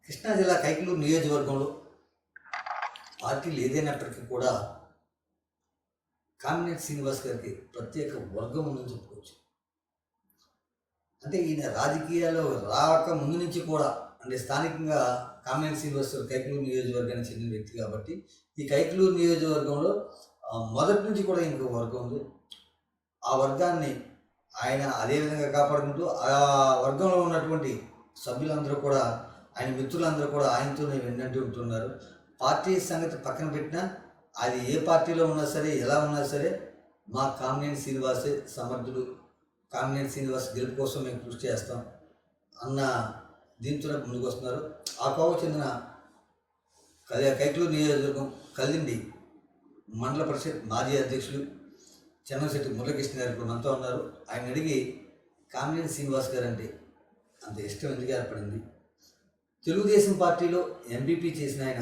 కృష్ణా జిల్లా కైకలూరు నియోజకవర్గంలో పార్టీలు ఏదైనప్పటికీ కూడా కామినేని శ్రీనివాస్ గారికి ప్రత్యేక వర్గం ఉందని చెప్పుకోవచ్చు. అంటే ఈయన రాజకీయాల్లో రాక ముందు నుంచి కూడా అంటే స్థానికంగా కామినేని శ్రీనివాస్ గారు కైకలూరు నియోజకవర్గానికి చెందిన వ్యక్తి కాబట్టి ఈ కైకలూరు నియోజకవర్గంలో మొదటి నుంచి కూడా ఇంకొక వర్గం ఉంది. ఆ వర్గాన్ని ఆయన అదే విధంగా కాపాడుకుంటూ ఆ వర్గంలో ఉన్నటువంటి సభ్యులందరూ కూడా ఆయన మిత్రులందరూ కూడా ఆయనతోనే వెన్నంటూ ఉంటున్నారు. పార్టీ సంగతి పక్కన పెట్టినా అది ఏ పార్టీలో ఉన్నా సరే ఎలా ఉన్నా సరే మా కామినేని శ్రీనివాసే సమర్థుడు, కామినేని శ్రీనివాస్ గెలుపు కోసం మేము కృషి చేస్తాం అన్న దీంతోనే ముందుకు వస్తున్నారు. ఆ కోవకు చెందిన కైకలూరు నియోజకవర్గం కల్లిండి మండల పరిషత్ మాజీ అధ్యక్షులు చెన్నశెట్టి మురళీకృష్ణ గారు ఇప్పుడు మనతో ఉన్నారు. ఆయన అడిగి కామినేని శ్రీనివాస్ గారు అంటే అంత ఇష్టం ఎందుకు ఏర్పడింది, తెలుగుదేశం పార్టీలో ఎంపీపీ చేసిన ఆయన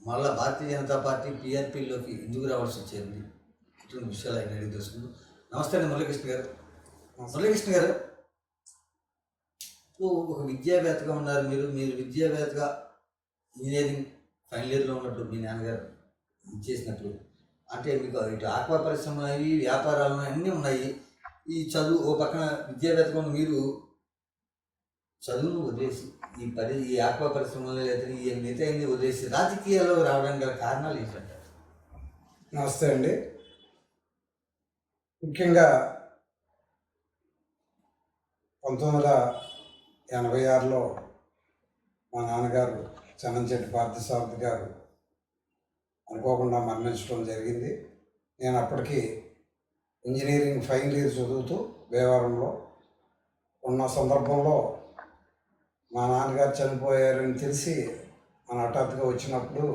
మళ్ళా భారతీయ జనతా పార్టీ పీఆర్పీలోకి ఎందుకు రావాల్సి వచ్చింది, ఇటువంటి విషయాలు ఆయన అడిగి తెలుసుకుందాం. నమస్తే అండి మురళీకృష్ణ గారు. మురళీకృష్ణ గారు, ఇప్పుడు ఒక విద్యావేత్తగా ఉన్నారు. మీరు విద్యావేత్తగా ఇంజనీరింగ్ ఫైనల్ ఇయర్లో ఉన్నప్పుడు మీ నాన్నగారు చేసినప్పుడు అంటే మీకు ఇటు ఆక్వా పరిశ్రమలు అవి వ్యాపారాలు అన్నీ ఉన్నాయి. ఈ చదువు ఓ పక్కన విద్యావేత్తగా ఉన్న మీరు చదువును వదిలేసి ఈ ఆక్వా పరిశ్రమలో లేదా ఈ మిగతా వదిలేసి రాజకీయాల్లో రావడానికి గల కారణాలు ఏంటంటారు? నమస్తే అండి. ముఖ్యంగా 1986లో మా నాన్నగారు చెన్నంచెట్టి పార్థసారథి గారు అనుకోకుండా మరణించడం జరిగింది. నేను అప్పటికి ఇంజనీరింగ్ ఫైనల్ ఇయర్ చదువుతూ భీమవరంలో ఉన్న సందర్భంలో మా నాన్నగారు చనిపోయారని తెలిసి మన హఠాత్తుగా వచ్చినప్పుడు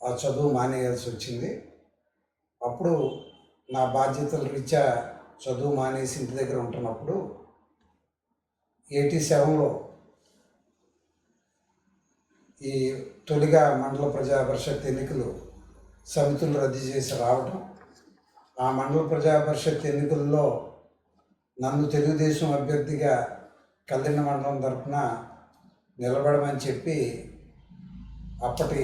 ఆ చదువు మానేయాల్సి వచ్చింది. అప్పుడు నా బాధ్యతల రీత్యా చదువు మానేసి ఇంటి దగ్గర ఉంటున్నప్పుడు 87లో ఈ తొలిగా మండల ప్రజా పరిషత్ ఎన్నికలు సమితులు రద్దు చేసి రావడం, ఆ మండల ప్రజా పరిషత్ ఎన్నికల్లో నన్ను తెలుగుదేశం అభ్యర్థిగా కల్దిన్న మండలం తరఫున నిలబడమని చెప్పి అప్పటి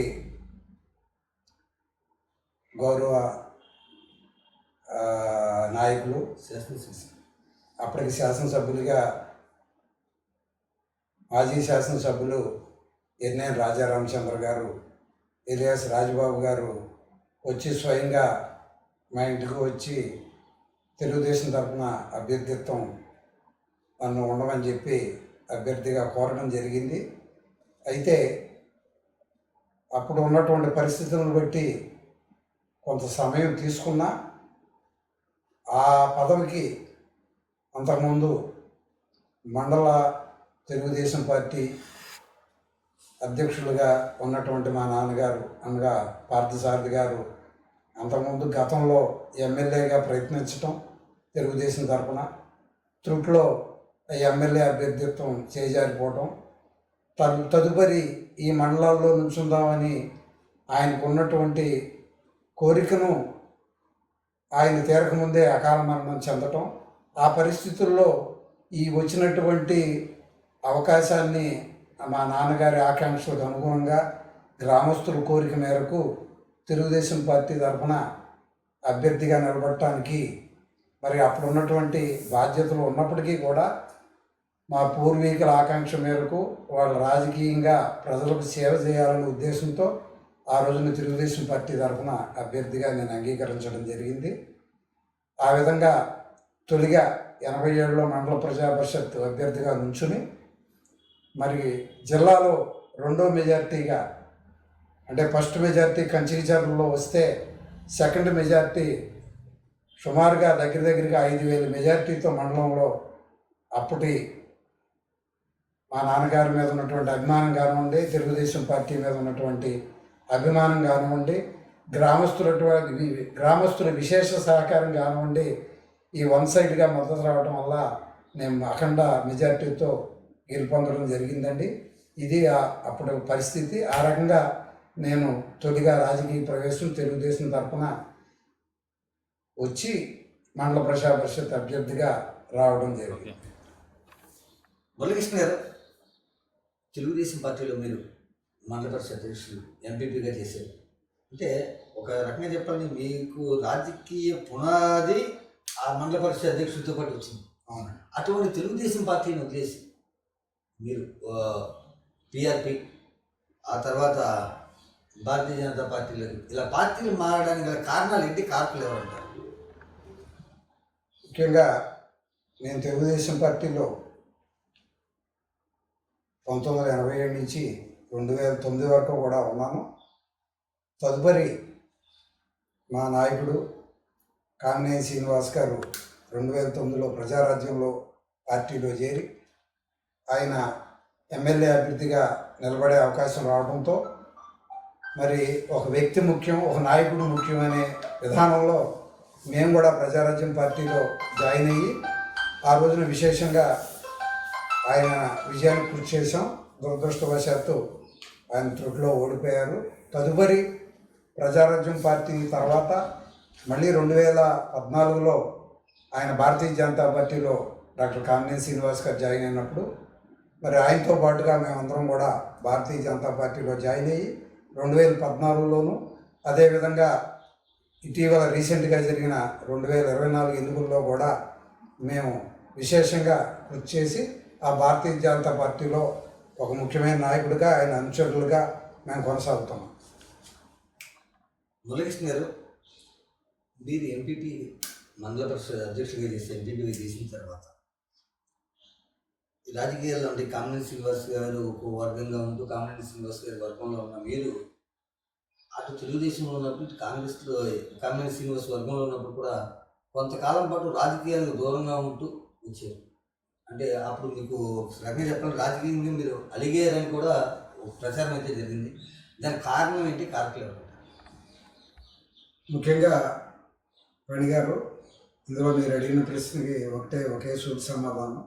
గౌరవ నాయకులు అప్పటికి శాసనసభ్యులుగా మాజీ శాసనసభ్యులు ఎన్నేని రాజారామచంద్ర గారు, ఎలియాస్ రాజబాబు గారు వచ్చి స్వయంగా మా ఇంటికి వచ్చి తెలుగుదేశం తరఫున అభ్యర్థిత్వం నన్ను ఉండమని చెప్పి అభ్యర్థిగా కోరడం జరిగింది. అయితే అప్పుడు ఉన్నటువంటి పరిస్థితులను బట్టి కొంత సమయం తీసుకున్నా ఆ పదవికి అంతకుముందు మండల తెలుగుదేశం పార్టీ అధ్యక్షులుగా ఉన్నటువంటి మా నాన్నగారు అనగా పార్థసారథి గారు అంతకుముందు గతంలో ఎమ్మెల్యేగా ప్రయత్నించటం తెలుగుదేశం తరఫున త్రుట్లో ఎమ్మెల్యే అభ్యర్థిత్వం చేజారిపోవటం, తదుపరి ఈ మండలాల్లో నుంచుందామని ఆయనకు ఉన్నటువంటి కోరికను ఆయన తీరకముందే అకాల మరణం చెందటం, ఆ పరిస్థితుల్లో ఈ వచ్చినటువంటి అవకాశాన్ని మా నాన్నగారి ఆకాంక్షలకు అనుగుణంగా గ్రామస్తుల కోరిక మేరకు తెలుగుదేశం పార్టీ తరఫున అభ్యర్థిగా నిలబడటానికి మరి అప్పుడు ఉన్నటువంటి బాధ్యతలు ఉన్నప్పటికీ కూడా మా పూర్వీకుల ఆకాంక్ష మేరకు వాళ్ళు రాజకీయంగా ప్రజలకు సేవ చేయాలనే ఉద్దేశంతో ఆ రోజున తెలుగుదేశం పార్టీ తరఫున అభ్యర్థిగా నేను అంగీకరించడం జరిగింది. ఆ విధంగా తొలిగా 87లో మండల ప్రజా పరిషత్ అభ్యర్థిగా నుంచుని మరి జిల్లాలో రెండో మెజార్టీగా అంటే ఫస్ట్ మెజార్టీ కంచికిచర్లలో వస్తే సెకండ్ మెజార్టీ సుమారుగా దగ్గరగా 5,000 మెజార్టీతో మండలంలో అప్పటి మా నాన్నగారి మీద ఉన్నటువంటి అభిమానం కానివ్వండి, తెలుగుదేశం పార్టీ మీద ఉన్నటువంటి అభిమానం కానివ్వండి, గ్రామస్తుల విశేష సహకారం కానివ్వండి, ఈ వన్ సైడ్గా మద్దతు రావడం వల్ల నేను అఖండ మెజార్టీతో గెలుపొందడం జరిగిందండి. ఇది అప్పుడు పరిస్థితి. ఆ రకంగా నేను తొలిగా రాజకీయ ప్రవేశం తెలుగుదేశం తరఫున వచ్చి మండల ప్రజా పరిషత్ అభ్యర్థిగా రావడం జరిగింది. మురళీకృష్ణ గారు, తెలుగుదేశం పార్టీలో మీరు మండల పరిషత్ అధ్యక్షులు ఎంపీపీగా చేశారు. అంటే ఒక రకంగా చెప్పాలంటే మీకు రాజకీయ పునాది ఆ మండల పరిషత్ అధ్యక్షుడితో పాటు వచ్చింది. అవును. అటువంటి తెలుగుదేశం పార్టీని వదిలేసి మీరు పిఆర్పి, ఆ తర్వాత భారతీయ జనతా పార్టీలోకి ఇలా పార్టీలు మారడానికి గల కారణాలు ఏంటి, కారకులు ఎవరంటారు? ముఖ్యంగా నేను తెలుగుదేశం పార్టీలో 1987 నుంచి 2009 వరకు కూడా ఉన్నాను. తదుపరి మా నాయకుడు కామినేని శ్రీనివాస్ గారు 2009లో ప్రజారాజ్యంలో పార్టీలో చేరి ఆయన ఎమ్మెల్యే అభ్యర్థిగా నిలబడే అవకాశం రావడంతో మరి ఒక వ్యక్తి ముఖ్యం, ఒక నాయకుడు ముఖ్యం అనే విధానంలో మేము కూడా ప్రజారాజ్యం పార్టీలో జాయిన్ అయ్యి ఆ రోజున విశేషంగా ఆయన విజయానికి కృషి చేశాం. దురదృష్టవశాత్తు ఆయన త్రుటిలో ఓడిపోయారు. తదుపరి ప్రజారాజ్యం పార్టీ తర్వాత మళ్ళీ 2014లో ఆయన భారతీయ జనతా పార్టీలో డాక్టర్ కామినేని శ్రీనివాస్ గారు జాయిన్ అయినప్పుడు మరి ఆయనతో పాటుగా మేమందరం కూడా భారతీయ జనతా పార్టీలో జాయిన్ అయ్యి 2014లోను అదేవిధంగా ఇటీవల రీసెంట్గా జరిగిన 2024 ఎన్నికల్లో కూడా మేము విశేషంగా కృషి చేసి ఆ భారతీయ జనతా పార్టీలో ఒక ముఖ్యమైన నాయకుడిగా, ఆయన అనుచరులుగా మేము కొనసాగుతున్నాం. మురళీకృష్ణ గారు, మీరు ఎంపీపీ మండల పరిషత్ అధ్యక్షుడిగా చేసి ఎంపీపీగా చేసిన తర్వాత రాజకీయాల్లో అంటే కామినేని శ్రీనివాస్ గారు ఒక వర్గంగా ఉంటూ కామినేని శ్రీనివాస్ గారి వర్గంలో ఉన్న మీరు అటు తెలుగుదేశంలో ఉన్నప్పుడు ఇటు కామినేని శ్రీనివాస్ వర్గంలో ఉన్నప్పుడు కూడా కొంతకాలం పాటు రాజకీయాలకు దూరంగా ఉంటూ వచ్చారు. అంటే అప్పుడు మీకు రకంగా చెప్పాలంటే రాజకీయంగా మీరు అలిగేయారని కూడా ఒక ప్రచారం అయితే జరిగింది. దానికి కారణం ఏంటి, కారకులు ఎవరు? ముఖ్యంగా రాణి గారు, ఇందులో మీరు అడిగిన ప్రశ్నకి ఒకే సూటి సమాధానం.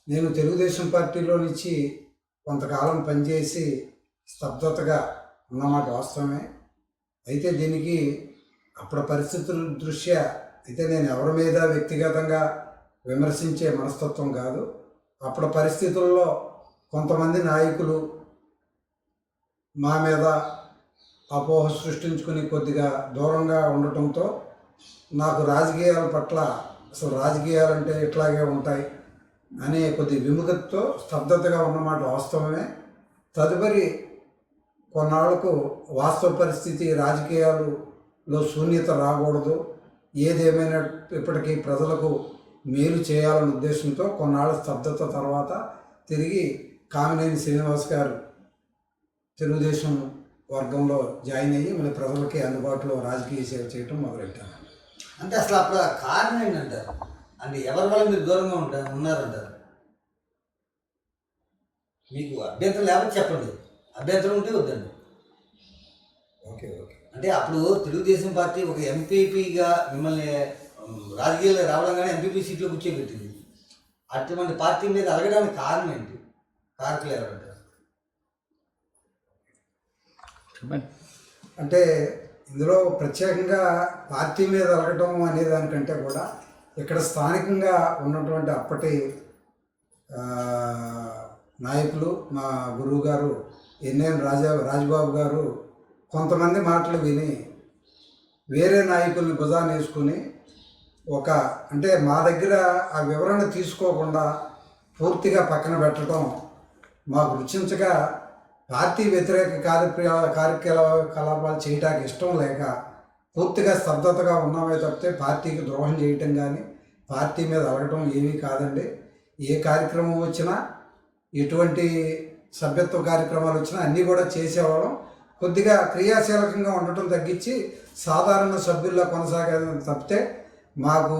నేను తెలుగుదేశం పార్టీలో నుంచి కొంతకాలం పనిచేసి స్తబ్దతగా ఉన్నమాట వాస్తవమే. అయితే దీనికి అప్పుడు పరిస్థితుల దృష్ట్యా అయితే నేను ఎవరి మీద వ్యక్తిగతంగా విమర్శించే మనస్తత్వం కాదు. అప్పుడు పరిస్థితుల్లో కొంతమంది నాయకులు మా మీద అపోహ సృష్టించుకుని కొద్దిగా దూరంగా ఉండటంతో నాకు రాజకీయాల పట్ల అసలు రాజకీయాలంటే ఇట్లాగే ఉంటాయి అనే కొద్ది విముఖతతో స్తబ్దతగా ఉన్నమాట వాస్తవమే. తదుపరి కొన్నాళ్లకు వాస్తవ పరిస్థితి రాజకీయాలలో శూన్యత రాకూడదు, ఏదేమైనా ఇప్పటికీ ప్రజలకు మేలు చేయాలనే ఉద్దేశంతో కొన్నాళ్ళ స్తబ్దత తర్వాత తిరిగి కామినేని శ్రీనివాస్ గారు తెలుగుదేశం వర్గంలో జాయిన్ అయ్యి మళ్ళీ ప్రజలకి అందుబాటులో రాజకీయ సేవ చేయటం మొదలెట్టాను. అంటే అసలు అప్పుడు ఆ కారణం ఏంటంటారు? అంటే ఎవరి వల్ల మీరు దూరంగా ఉన్నారంటారు? మీకు అభ్యంతరం లేకపోతే చెప్పండి, అభ్యంతరం ఉంటే వద్దండి. ఓకే. అంటే అప్పుడు తెలుగుదేశం పార్టీ ఒక ఎంపీపీగా మిమ్మల్ని రాజకీయాల్లో రావడం కానీ ఎంపీపీ సీట్లో కూర్చోబెట్టింది. అటువంటి పార్టీ మీద అలగడానికి కారణం ఏంటి, కారకులు ఎవరంటారు? అంటే ఇందులో ప్రత్యేకంగా పార్టీ మీద అలగటం అనే దానికంటే కూడా ఇక్కడ స్థానికంగా ఉన్నటువంటి అప్పటి నాయకులు, మా గురువు గారు ఎన్ఎన్ రాజబాబు గారు కొంతమంది మాటలు విని వేరే నాయకుల్ని భుజాన్ని వేసుకుని అంటే మా దగ్గర ఆ వివరణ తీసుకోకుండా పూర్తిగా పక్కన పెట్టడం మాకు రుచించగా పార్టీ వ్యతిరేక కార్యకలాపాలు చేయడానికి ఇష్టం లేక పూర్తిగా స్తబ్దతగా ఉన్నామే తప్పితే పార్టీకి ద్రోహం చేయటం కానీ పార్టీ మీద అడగటం ఏమీ కాదండి. ఏ కార్యక్రమం వచ్చినా, ఎటువంటి సభ్యత్వ కార్యక్రమాలు వచ్చినా అన్నీ కూడా చేసేవాళ్ళం. కొద్దిగా క్రియాశీలకంగా ఉండటం తగ్గించి సాధారణ సభ్యుల్లో కొనసాగేదని తప్పితే మాకు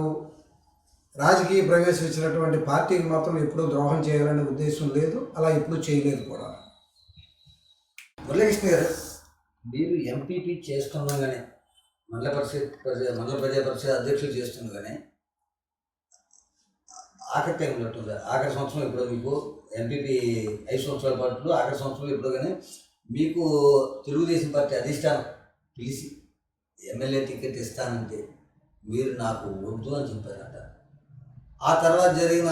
రాజకీయ ప్రవేశం ఇచ్చినటువంటి పార్టీకి మాత్రం ఎప్పుడూ ద్రోహం చేయాలనే ఉద్దేశం లేదు, అలా ఎప్పుడూ చేయలేదు కూడా. మురళీకృష్ణ గారు, మీరు ఎంపీపీ చేస్తుండగానే మండల ప్రజా పరిషత్ అధ్యక్షులు చేస్తుండగానే ఆఖరి టైంలో ఉంటుంది, ఆఖరి సంవత్సరం ఎప్పుడో మీకు ఎంపీపీ 5 సంవత్సరాల పాటు ఆఖరి సంవత్సరంలో ఎప్పుడో కానీ మీకు తెలుగుదేశం పార్టీ అధిష్టానం పిలిచి ఎమ్మెల్యే టికెట్ ఇస్తానంటే మీరు నాకు వద్దు అని చెప్పారంట. ఆ తర్వాత జరిగిన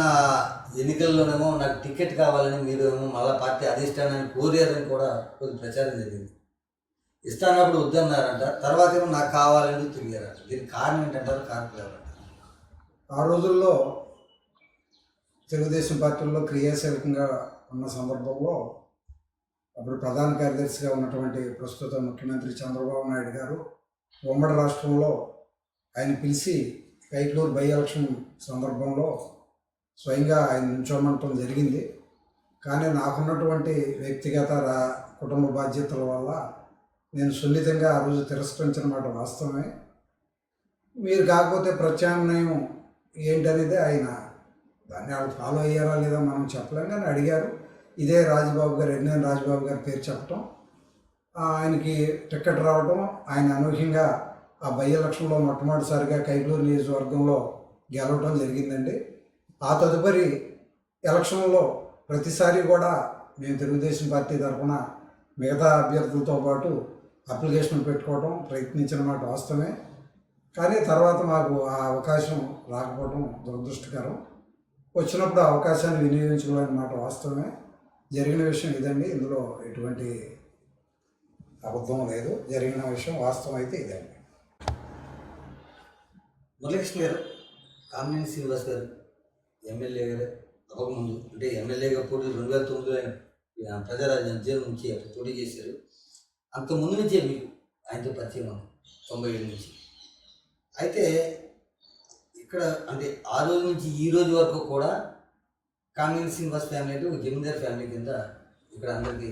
ఎన్నికల్లోనేమో నాకు టికెట్ కావాలని మీరు ఏమో మళ్ళీ పార్టీ అధిష్టానాన్ని కోరారని కూడా కొద్ది ప్రచారం జరిగింది. ఇస్తానప్పుడు వద్దన్నారంట, తర్వాత ఏమో నాకు కావాలని తిరిగారంట. దీనికి కారణం ఏంటంటారు? కారణం ఎవరంటారు? ఆ రోజుల్లో తెలుగుదేశం పార్టీలో క్రియాశీలకంగా ఉన్న సందర్భంలో అప్పుడు ప్రధాన కార్యదర్శిగా ఉన్నటువంటి ప్రస్తుత ముఖ్యమంత్రి చంద్రబాబు నాయుడు గారు ఉమ్మడి రాష్ట్రంలో ఆయన పిలిచి కైట్లూరు బై ఎలక్షన్ సందర్భంలో స్వయంగా ఆయన నుంచోమంటం జరిగింది. కానీ నాకున్నటువంటి వ్యక్తిగత కుటుంబ బాధ్యతల వల్ల నేను సున్నితంగా ఆ రోజు తిరస్కరించిన మాట వాస్తవమే. మీరు కాకపోతే ప్రత్యామ్నాయం ఏంటనేది ఆయన దాన్ని వాళ్ళు ఫాలో అయ్యారా లేదా మనం చెప్పలేం, కానీ అడిగారు. ఇదే రాజబాబు గారు, ఎన్ఎన్ రాజబాబు గారి పేరు చెప్పటం, ఆయనకి టికెట్ రావడం, ఆయన అనూహ్యంగా ఆ బై ఎలక్షన్లో మొట్టమొదటిసారిగా కైట్లూరు నియోజకవర్గంలో గెలవడం జరిగిందండి. ఆ తదుపరి ఎలక్షన్లో ప్రతిసారి కూడా మేము తెలుగుదేశం పార్టీ తరఫున మిగతా అభ్యర్థులతో పాటు అప్లికేషన్ పెట్టుకోవడం ప్రయత్నించిన మాట వాస్తవమే. కానీ తర్వాత మాకు ఆ అవకాశం రాకపోవడం దురదృష్టకరం. వచ్చినప్పుడు ఆ అవకాశాన్ని వినియోగించుకోవాలనే మాట వాస్తవమే. జరిగిన విషయం ఇదండి, ఇందులో ఎటువంటి అబద్ధం లేదు. జరిగిన విషయం వాస్తవం అయితే ఇదండి. మురళీకృష్ణ గారు, కామినేని శ్రీనివాస్ గారు ఎమ్మెల్యే గారు అవ్వకముందు, అంటే ఎమ్మెల్యేగా పోటీ 2009లో ఆయన ప్రజారాజ్యం జైలు నుంచి అప్పుడు పోటీ చేశారు. అంత ముందు నుంచే మీకు ఆయనతో పరిచయం ఉంది, 97 నుంచి. అయితే ఇక్కడ అంటే ఆ రోజు నుంచి ఈ రోజు వరకు కూడా కామినేని శ్రీనివాస్ ఫ్యామిలీ అంటే ఒక జమీందార్ ఫ్యామిలీ కింద ఇక్కడ అందరికీ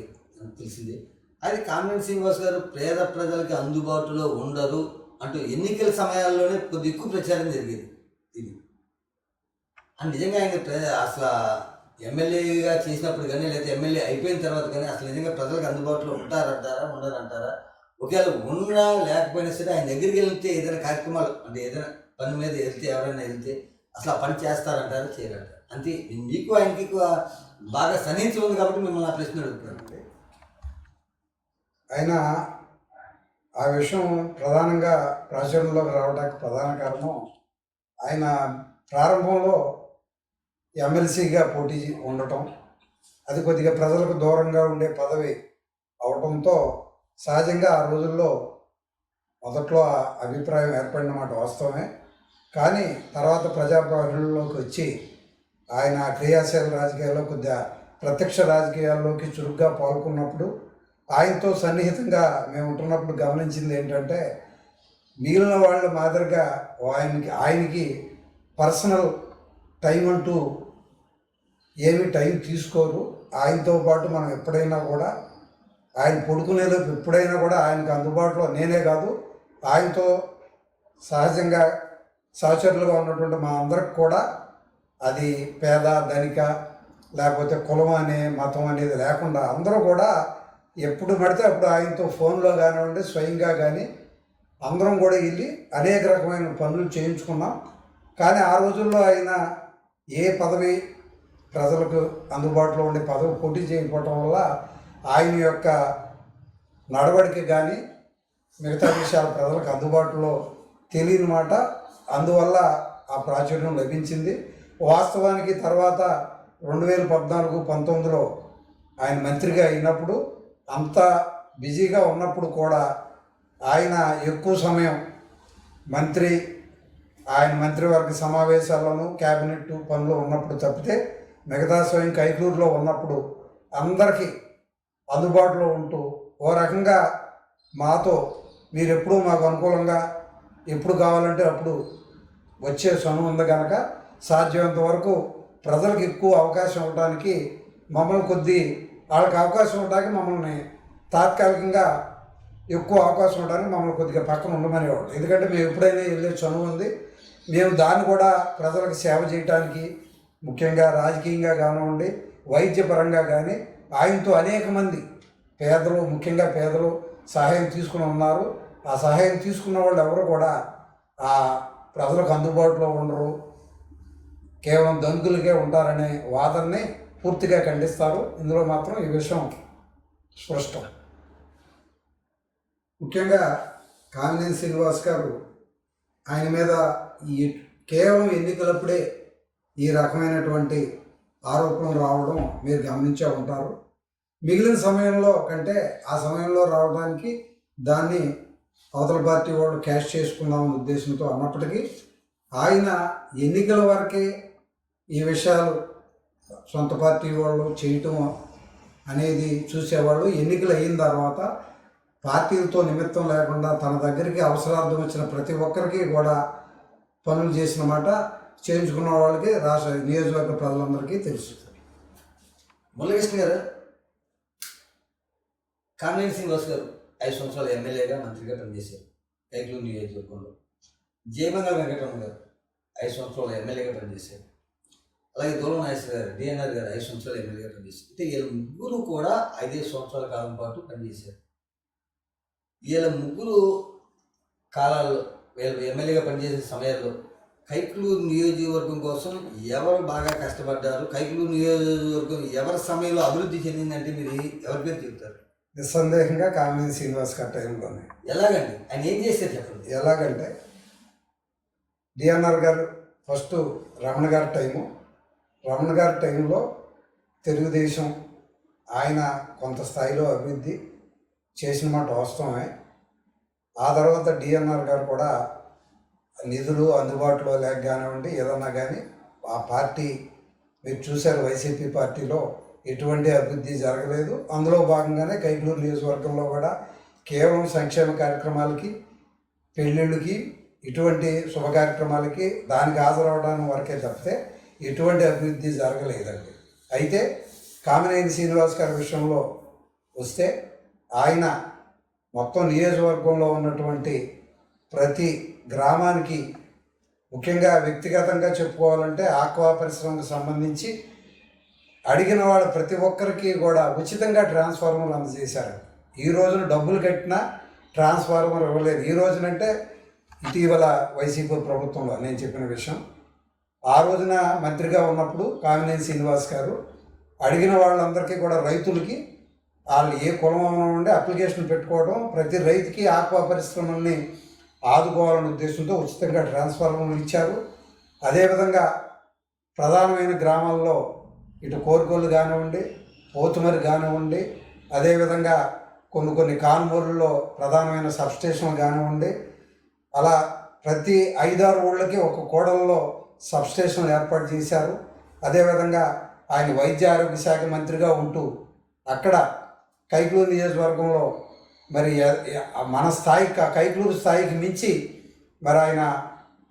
తెలిసిందే. అయితే కామినేని శ్రీనివాస్ గారు పేద ప్రజలకి అందుబాటులో ఉండరు అంటూ ఎన్నికల సమయాల్లోనే కొద్ది ఎక్కువ ప్రచారం జరిగేది. ఇది అని నిజంగా ఆయన అసలు ఎమ్మెల్యేగా చేసినప్పుడు కానీ లేదా ఎమ్మెల్యే అయిపోయిన తర్వాత కానీ అసలు నిజంగా ప్రజలకు అందుబాటులో ఉంటారంటారా, ఉండరంటారా? ఒకవేళ ఉన్నా లేకపోయినా సరే ఆయన దగ్గరికి వెళ్తే ఏదైనా కార్యక్రమాలు అంటే ఏదైనా పని మీద వెళ్తే ఎవరైనా వెళ్తే అసలు ఆ పని చేస్తారంటారా, చేయరంటారు? అంతే. మీకు ఆయనకి బాగా సన్నిహితం ఉంది కాబట్టి మిమ్మల్ని ఆ ప్రశ్న అడుగుతున్నాను. ఆయన ఆ విషయం ప్రధానంగా ప్రాచుర్యంలోకి రావడానికి ప్రధాన కారణం ఆయన ప్రారంభంలో ఎమ్మెల్సీగా పోటీ ఉండటం, అది కొద్దిగా ప్రజలకు దూరంగా ఉండే పదవి అవడంతో సహజంగా ఆ రోజుల్లో మొదట్లో ఆ అభిప్రాయం ఏర్పడిన మాట వాస్తవమే. కానీ తర్వాత ప్రజాప్రతినిధుల్లోకి వచ్చి ఆయన క్రియాశీల రాజకీయాల్లో కొద్దిగా ప్రత్యక్ష రాజకీయాల్లోకి చురుగ్గా పాల్గొన్నప్పుడు ఆయనతో సన్నిహితంగా మేము ఉంటున్నప్పుడు గమనించింది ఏంటంటే మిగిలిన వాళ్ళ మాదిరిగా ఆయనకి పర్సనల్ టైం అంటూ ఏమీ టైం తీసుకోరు. ఆయనతో పాటు మనం ఎప్పుడైనా కూడా ఆయన పడుకునేలోపు ఎప్పుడైనా కూడా ఆయనకు అందుబాటులో నేనే కాదు ఆయనతో సహజంగా సహచరులుగా ఉన్నటువంటి మా అందరికి కూడా అది పేద ధనిక లేకపోతే కులం అనే మతం అనేది లేకుండా అందరూ కూడా ఎప్పుడు పడితే అప్పుడు ఆయనతో ఫోన్లో కానివ్వండి స్వయంగా కానీ అందరం కూడా వెళ్ళి అనేక రకమైన పనులు చేయించుకున్నాం. కానీ ఆ రోజుల్లో ఆయన ఏ పదవి ప్రజలకు అందుబాటులో ఉండే పదవి పోటీ చేయకపోవటం వల్ల ఆయన యొక్క నడవడిక కానీ మిగతా విషయాలు ప్రజలకు అందుబాటులో తెలియని మాట, అందువల్ల ఆ ప్రాచుర్యం లభించింది. వాస్తవానికి తర్వాత 2014-19లో ఆయన మంత్రిగా అయినప్పుడు అంత బిజీగా ఉన్నప్పుడు కూడా ఆయన ఎక్కువ సమయం ఆయన మంత్రివర్గ సమావేశాలను క్యాబినెట్ పనులు ఉన్నప్పుడు తప్పితే మిగతా స్వయం కైకూరులో ఉన్నప్పుడు అందరికీ అందుబాటులో ఉంటూ ఓ రకంగా మాతో మీరు ఎప్పుడూ మాకు అనుకూలంగా ఎప్పుడు కావాలంటే అప్పుడు వచ్చే సొను ఉంది కనుక సాధ్యమైనంత వరకు ప్రజలకు ఎక్కువ అవకాశం ఇవ్వడానికి మమ్మల్ని వాళ్ళకి అవకాశం ఇవ్వడానికి మమ్మల్ని తాత్కాలికంగా ఎక్కువ అవకాశం ఇవ్వడానికి మమ్మల్ని కొద్దిగా పక్కన ఉండమనేవాడు. ఎందుకంటే మేము ఎప్పుడైనా వెళ్ళే చనువు ఉంది, మేము దాన్ని కూడా ప్రజలకు సేవ చేయడానికి ముఖ్యంగా రాజకీయంగా కానివ్వండి వైద్యపరంగా కానీ ఆయనతో అనేక మంది పేదలు ముఖ్యంగా పేదలు సహాయం తీసుకుని ఉన్నారు. ఆ సహాయం తీసుకున్న వాళ్ళు ఎవరు కూడా ఆ ప్రజలకు అందుబాటులో ఉండరు, కేవలం ధనికులకే ఉంటారనే వాదనని పూర్తిగా ఖండిస్తారు. ఇందులో మాత్రం ఈ విషయం స్పష్టం. ముఖ్యంగా కామినేని శ్రీనివాస్ గారు ఆయన మీద కేవలం ఎన్నికలప్పుడే ఈ రకమైనటువంటి ఆరోపణలు రావడం మీరు గమనించే ఉంటారు. మిగిలిన సమయంలో కంటే ఆ సమయంలో రావడానికి దాన్ని అవతల పార్టీ వాళ్ళు క్యాష్ చేసుకుందామనే ఉద్దేశంతో అన్నప్పటికీ ఆయన ఎన్నికల వరకే ఈ విషయాలు సొంత పార్టీ వాళ్ళు చేయటం అనేది చూసేవాళ్ళు. ఎన్నికలు అయిన తర్వాత పార్టీలతో నిమిత్తం లేకుండా తన దగ్గరికి అవసరార్థం వచ్చిన ప్రతి ఒక్కరికి కూడా పనులు చేసిన మాట చేయించుకున్న వాళ్ళకి రాష్ట్ర నియోజకవర్గ ప్రజలందరికీ తెలుసు. మురళీకృష్ణ గారు, కామినేని శ్రీనివాస్ గారు 5 సంవత్సరాలు ఎమ్మెల్యేగా మంత్రిగా పనిచేశారు కైకలూరు నియోజకవర్గంలో. జయమంగళ వెంకటరమణ గారు 5 సంవత్సరాలు ఎమ్మెల్యేగా పనిచేశారు. అలాగే దూలం నాగేశ్వర గారు డిఎన్ఆర్ గారు 5 సంవత్సరాలు ఎమ్మెల్యేగా పనిచేశారు. అంటే వీళ్ళ ముగ్గురు కూడా 5 సంవత్సరాల కాలం పాటు పనిచేశారు. వీళ్ళ ముగ్గురు కాలాల్లో వీళ్ళు ఎమ్మెల్యేగా పనిచేసే సమయాల్లో కైకలూరు నియోజకవర్గం కోసం ఎవరు బాగా కష్టపడ్డారు, కైకలూరు నియోజకవర్గం ఎవరి సమయంలో అభివృద్ధి చెందిందంటే మీరు ఎవరి పేరు చెబుతారు? నిస్సందేహంగా కామినేని శ్రీనివాస్ గారి టైంలోనే. ఎలాగండి? ఆయన ఏం చేశారు చెప్పండి. ఎలాగంటే డిఎన్ఆర్ గారు ఫస్ట్ రమణ గారి టైము. రమణ గారి టైంలో తెలుగుదేశం ఆయన కొంత స్థాయిలో అభివృద్ధి చేసిన మాట వాస్తవమే. ఆ తర్వాత డిఎన్ఆర్ గారు కూడా నిధులు అందుబాటులో లేక కానివ్వండి ఏదన్నా కానీ ఆ పార్టీ మీరు చూశారు, వైసీపీ పార్టీలో ఎటువంటి అభివృద్ధి జరగలేదు. అందులో భాగంగానే కైకలూరు నియోజకవర్గంలో కూడా కేవలం సంక్షేమ కార్యక్రమాలకి, పెళ్ళిళ్ళకి, ఇటువంటి శుభ కార్యక్రమాలకి దానికి హాజరవడానికి వరకే తప్పితే ఎటువంటి అభివృద్ధి జరగలేదండి. అయితే కామినేని శ్రీనివాస్ గారి విషయంలో వస్తే ఆయన మొత్తం నియోజకవర్గంలో ఉన్నటువంటి ప్రతి గ్రామానికి, ముఖ్యంగా వ్యక్తిగతంగా చెప్పుకోవాలంటే ఆక్వా పరిశ్రమకు సంబంధించి అడిగిన వాళ్ళు ప్రతి ఒక్కరికి కూడా ఉచితంగా ట్రాన్స్ఫార్మర్లు అందజేశారు. ఈ రోజున డబ్బులు కట్టినా ట్రాన్స్ఫార్మర్ ఇవ్వలేదు. ఈ రోజునంటే ఇటీవల వైసీపీ ప్రభుత్వంలో నేను చెప్పిన విషయం. ఆ రోజున మంత్రిగా ఉన్నప్పుడు కామినేని శ్రీనివాస్ గారు అడిగిన వాళ్ళందరికీ కూడా రైతులకి వాళ్ళు ఏ కులం ఉండి అప్లికేషన్ పెట్టుకోవడం, ప్రతి రైతుకి ఆక్వా పరిశ్రమల్ని ఆదుకోవాలనే ఉద్దేశంతో ఉచితంగా ట్రాన్స్ఫార్మర్లు ఇచ్చారు. అదేవిధంగా ప్రధానమైన గ్రామాల్లో ఇటు కోరుకొల్లు కానివ్వండి, పోతుమరి కానివ్వండి, అదేవిధంగా కొన్ని కాన్మూరుల్లో ప్రధానమైన సబ్స్టేషన్లు కానివ్వండి, అలా ప్రతి 5-6 ఊళ్ళకి ఒక కూడలలో సబ్స్టేషన్లు ఏర్పాటు చేశారు. అదేవిధంగా ఆయన వైద్య ఆరోగ్య శాఖ మంత్రిగా ఉంటూ అక్కడ కైకలూరు నియోజకవర్గంలో మరి మన స్థాయి కైకలూరు స్థాయికి మించి మరి ఆయన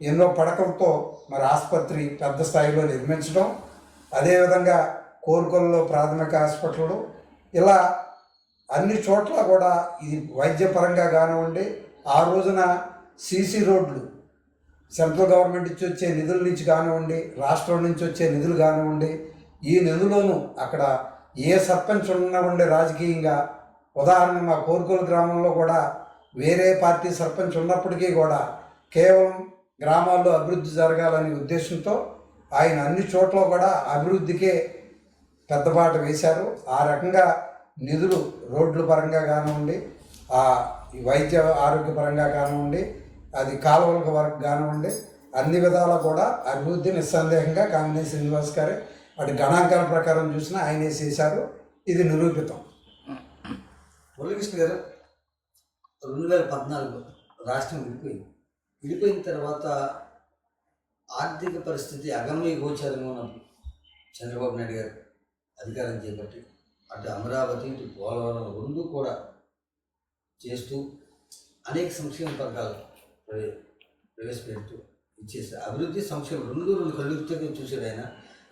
ఎన్నో పడకలతో మరి ఆసుపత్రి పెద్ద స్థాయిలో నిర్మించడం, అదేవిధంగా కోరుకొల్లో ప్రాథమిక హాస్పిటళ్ళు, ఇలా అన్ని చోట్ల కూడా ఇది వైద్యపరంగా కానివ్వండి, ఆ రోజున సీసీ రోడ్లు సెంట్రల్ గవర్నమెంట్ నుంచి వచ్చే నిధుల నుంచి కానివ్వండి, రాష్ట్రం నుంచి వచ్చే నిధులు కానివ్వండి, ఈ నిధులను అక్కడ ఏ సర్పంచ్ ఉన్నవ్వండి రాజకీయంగా, ఉదాహరణ మా కోరుకొల్లు గ్రామంలో కూడా వేరే పార్టీ సర్పంచ్ ఉన్నప్పటికీ కూడా కేవలం గ్రామాల్లో అభివృద్ధి జరగాలనే ఉద్దేశంతో ఆయన అన్ని చోట్ల కూడా అభివృద్ధికే పెద్దబాట వేశారు. ఆ రకంగా నిధులు రోడ్ల పరంగా కానివ్వండి, ఈ వైద్య ఆరోగ్య పరంగా కానివ్వండి, అది కాలువల వరకు కానివ్వండి, అన్ని విధాలా కూడా అభివృద్ధి నిస్సందేహంగా కామినేని శ్రీనివాస్ గారే అటు గణాంకాల ప్రకారం చూసినా ఆయనే చేశారు. ఇది నిరూపితం. మురళీకృష్ణ గారు, 2014 రాష్ట్రం విడిపోయిన తర్వాత ఆర్థిక పరిస్థితి అగమ్య గోచరంగా ఉన్నప్పుడు చంద్రబాబు నాయుడు గారు అధికారం చేపట్టి అటు అమరావతి ఇటు పోలవరం రెండు కూడా చేస్తూ అనేక సంక్షేమ పథకాలు ప్రవేశపెడుతూ ఇచ్చేసి అభివృద్ధి సంక్షేమం రెండు కళ్ళుతో చూసాడు ఆయన.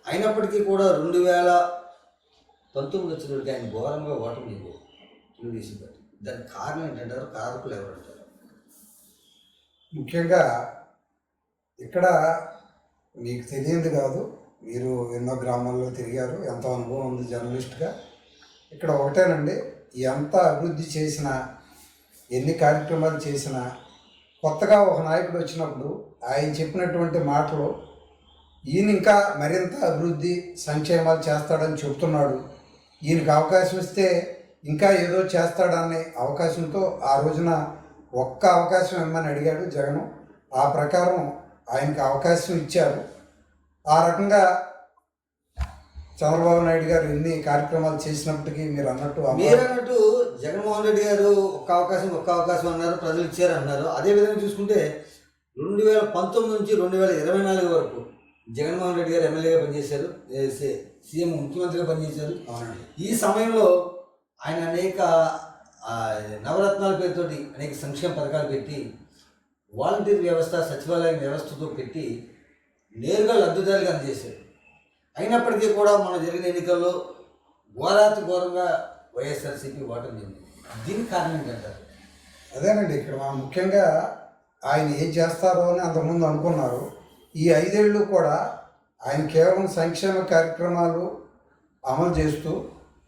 అయినప్పటికీ కూడా 2019 వచ్చినప్పటికీ ఆయన ఘోరంగా ఓటమి తెలుగుదేశం పార్టీ. దానికి కారణం ఏంటంటారు? కారకులు ఎవరంటారు? ముఖ్యంగా ఇక్కడ మీకు తెలియదు కాదు, మీరు ఎన్నో గ్రామాల్లో తిరిగారు, ఎంతో అనుభవం ఉంది జర్నలిస్ట్గా. ఇక్కడ ఒకటేనండి, ఎంత అభివృద్ధి చేసినా, ఎన్ని కార్యక్రమాలు చేసినా, కొత్తగా ఒక నాయకుడు వచ్చినప్పుడు ఆయన చెప్పినటువంటి మాటలు ఈయన ఇంకా మరింత అభివృద్ధి సంక్షేమాలు చేస్తాడని చెప్తున్నాడు, ఈయనకి అవకాశం ఇస్తే ఇంకా ఏదో చేస్తాడనే అవకాశంతో ఆ రోజున ఒక్క అవకాశం ఇమ్మని అడిగాడు జగన్. ఆ ప్రకారం ఆయనకి అవకాశం ఇచ్చారు. ఆ రకంగా చంద్రబాబు నాయుడు గారు ఎన్ని కార్యక్రమాలు చేసినప్పటికీ మీరు అన్నట్టు మీరు అన్నట్టు జగన్మోహన్ రెడ్డి గారు ఒక్క అవకాశం అన్నారు, ప్రజలు ఇచ్చారు అన్నారు. అదేవిధంగా చూసుకుంటే 2019 నుంచి 2024 వరకు జగన్మోహన్ రెడ్డి గారు ఎమ్మెల్యేగా పనిచేశారు, సీఎం ముఖ్యమంత్రిగా పనిచేశారు. ఈ సమయంలో ఆయన అనేక నవరత్నాల పేరుతోటి అనేక సంక్షేమ పథకాలు పెట్టి వాలంటీర్ వ్యవస్థ, సచివాలయం వ్యవస్థతో పెట్టి నేరుగా లబ్ధిదారులుగా అందజేశారు. అయినప్పటికీ కూడా మన జరిగిన ఎన్నికల్లో ఘోరంగా వైఎస్ఆర్సీపీ ఓటమి చెందింది. దీనికి కారణం ఏంటంటారు? అదేనండి, ఇక్కడ మనం ముఖ్యంగా ఆయన ఏం చేస్తారో అని అంతకుముందు అనుకున్నారు. ఈ 5 ఏళ్ళు కూడా ఆయన కేవలం సంక్షేమ కార్యక్రమాలు అమలు చేస్తూ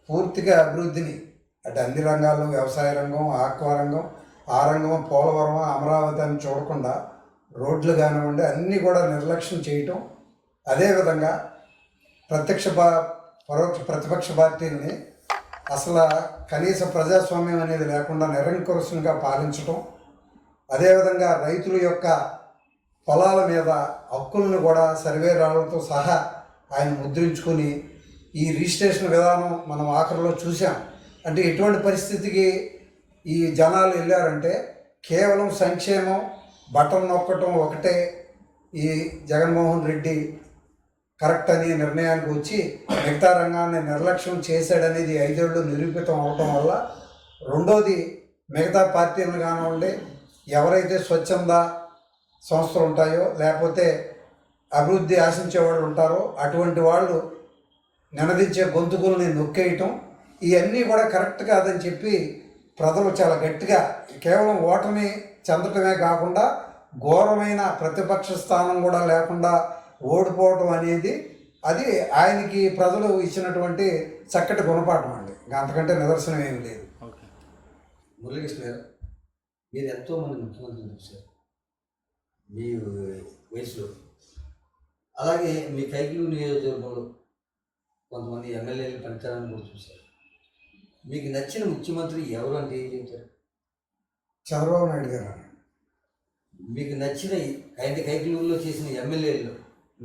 పూర్తిగా అభివృద్ధిని అంటే అన్ని రంగాల్లో వ్యవసాయ రంగం, ఆక్వా రంగం, ఆ రంగం, పోలవరం, అమరావతి అని చూడకుండా రోడ్లు కానివ్వండి అన్నీ కూడా నిర్లక్ష్యం చేయటం, అదేవిధంగా పరోక్ష ప్రతిపక్ష పార్టీలని అసలు కనీస ప్రజాస్వామ్యం అనేది లేకుండా నిరంకుశంగా పాలించటం, అదేవిధంగా రైతుల యొక్క పొలాల మీద హక్కులను కూడా సర్వేరాలతో సహా ఆయన ముద్రించుకొని ఈ రిజిస్ట్రేషన్ విధానం మనం ఆఖరిలో చూసాం. అంటే ఎటువంటి పరిస్థితికి ఈ జనాలు వెళ్ళారంటే కేవలం సంక్షేమం బటన్ నొక్కటం ఒకటే ఈ జగన్మోహన్ రెడ్డి కరెక్ట్ అని నిర్ణయానికి వచ్చి మిగతా రంగాన్ని నిర్లక్ష్యం చేశాడనేది 5 ఏళ్ళు నిరూపితం అవటం వల్ల, రెండోది మిగతా పార్టీలు కానివ్వండి ఎవరైతే స్వచ్ఛంద సంస్థలు ఉంటాయో లేకపోతే అభివృద్ధి ఆశించే వాళ్ళు ఉంటారో అటువంటి వాళ్ళు నినదించే గొంతుకుల్ని నొక్కేయటం, ఇవన్నీ కూడా కరెక్ట్ కాదని చెప్పి ప్రజలు చాలా గట్టిగా కేవలం ఓటమి చెందటమే కాకుండా ఘోరమైన ప్రతిపక్ష స్థానం కూడా లేకుండా ఓడిపోవటం అనేది అది ఆయనకి ప్రజలు ఇచ్చినటువంటి చక్కటి గుణపాఠం అండి. అంతకంటే నిదర్శనం ఏమి లేదు. మురళీకృష్ణ గారు, మీరు ఎంతోమంది ముఖ్యమంత్రులు చూశారు మీ వయసులో. అలాగే మీ కైకిలూరు నియోజకవర్గంలో కొంతమంది ఎమ్మెల్యేలు పనితనాన్ని కూడా చూశారు. మీకు నచ్చిన ముఖ్యమంత్రి ఎవరు అంటే ఏం చెప్తారు? చంద్రబాబు నాయుడు గారు. మీకు నచ్చిన అంటే కైకిలూరులో చేసిన ఎమ్మెల్యేలు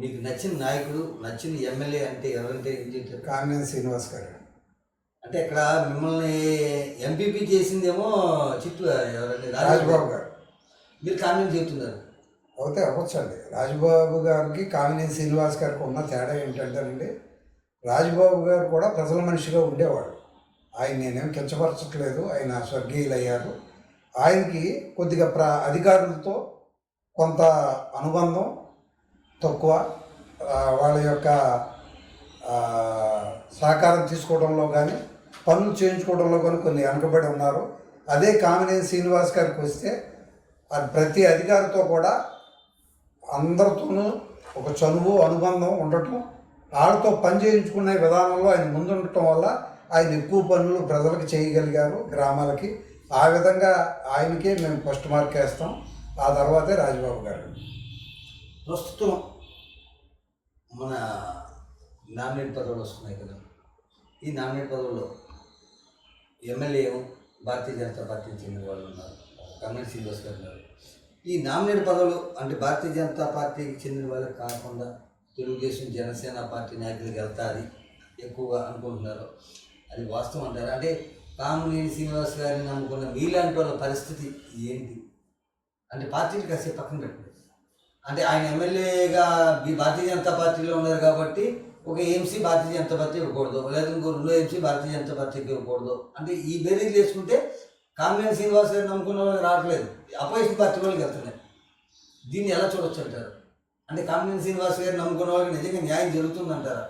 మీకు నచ్చిన నాయకుడు, నచ్చిన ఎమ్మెల్యే అంటే ఎవరంటే ఏం చెప్తారు? కామినేని శ్రీనివాస్ గారు. అంటే ఇక్కడ మిమ్మల్ని ఎంపీపీ చేసిందేమో చిత్తూరు ఎవరంటే రాజబాబు గారు. మీరు కామెంట్ చెప్తున్నారు. అయితే అవ్వచ్చండి. రాజబాబు గారికి కామినేని శ్రీనివాస్ గారికి ఉన్న తేడా ఏంటంటేనండి, రాజబాబు గారు కూడా ప్రజల మనిషిగా ఉండేవాడు. ఆయన నేనేం కించపరచట్లేదు, ఆయన స్వర్గీయులయ్యారు. ఆయనకి కొద్దిగా అధికారులతో కొంత అనుబంధం తక్కువ, వాళ్ళ యొక్క సహకారం తీసుకోవడంలో కానీ పనులు చేయించుకోవడంలో కానీ కొన్ని వెనకబడి ఉన్నారు. అదే కామినేని శ్రీనివాస్ గారికి వస్తే ప్రతి అధికారితో కూడా అందరితోనూ ఒక చనువు అనుబంధం ఉండటం, వాళ్ళతో పని చేయించుకునే విధానంలో ఆయన ముందుండటం వల్ల ఆయన ఎక్కువ పనులు ప్రజలకు చేయగలిగారు, గ్రామాలకి. ఆ విధంగా ఆయనకే మేము ఫస్ట్ మార్క్ వేస్తాం. ఆ తర్వాతే రాజబాబు గారు. ప్రస్తుతం మన నామినేట్ పదవులు వస్తున్నాయి కదా, ఈ నామినేట్ పదవుల్లో ఎమ్మెల్యే భారతీయ జనతా పార్టీకి చెందిన వాళ్ళు ఉన్నారు, కామినేని శ్రీనివాస్ గారు ఉన్నారు. ఈ నామినేట్ పదవులు అంటే భారతీయ జనతా పార్టీకి చెందిన వాళ్ళకి కాకుండా తెలుగుదేశం, జనసేన పార్టీ నాయకులకు వెళ్తాది ఎక్కువగా అనుకుంటున్నారు. అది వాస్తవం అంటారు? అంటే కామినేని శ్రీనివాస్ గారిని నమ్ముకున్న మీలాంటి వాళ్ళ పరిస్థితి ఏంటి? అంటే పార్టీని కాసేపు పక్కన పెట్టండి. అంటే ఆయన ఎమ్మెల్యేగా భారతీయ జనతా పార్టీలో ఉన్నారు కాబట్టి ఒక ఏఎంసీ భారతీయ జనతా పార్టీ ఇవ్వకూడదు, లేదా ఇంకో 2 ఏఎంసీ భారతీయ జనతా పార్టీకి ఇవ్వకూడదు. అంటే ఈ బేరీజ్ చేసుకుంటే కామినేని శ్రీనివాస్ గారు నమ్ముకున్న వాళ్ళకి రావట్లేదు, అపోజిషన్ పార్టీ వాళ్ళకి వెళ్తున్నాయి. దీన్ని ఎలా చూడొచ్చు అంటారు? అంటే కామినేని శ్రీనివాస్ గారు నమ్ముకున్న వాళ్ళకి నిజంగా న్యాయం జరుగుతుందంటారా?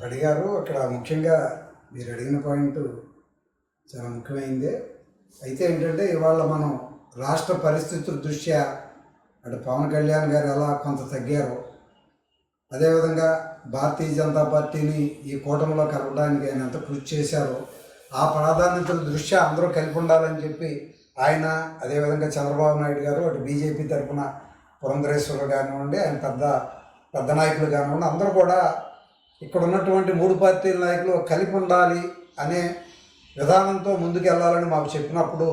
అడిగారు. అక్కడ ముఖ్యంగా మీరు అడిగిన పాయింట్ చాలా ముఖ్యమైనదే. అయితే ఏంటంటే ఇవాళ మనం రాష్ట్ర పరిస్థితుల దృష్ట్యా అంటే పవన్ కళ్యాణ్ గారు ఎలా కొంత తగ్గారో, అదేవిధంగా భారతీయ జనతా పార్టీని ఈ కూటమిలో కలపడానికి ఆయన ఎంత కృషి చేశారో, ఆ ప్రాధాన్యతల దృష్ట్యా అందరూ కలిపి ఉండాలని చెప్పి ఆయన, అదేవిధంగా చంద్రబాబు నాయుడు గారు అటు బీజేపీ తరఫున పురంధరేశ్వరులు కానివ్వండి, ఆయన పెద్ద నాయకులు కానివ్వండి, అందరూ కూడా ఇక్కడ ఉన్నటువంటి 3 పార్టీల నాయకులు కలిపి ఉండాలి అనే విధానంతో ముందుకు వెళ్ళాలని మాకు చెప్పినప్పుడు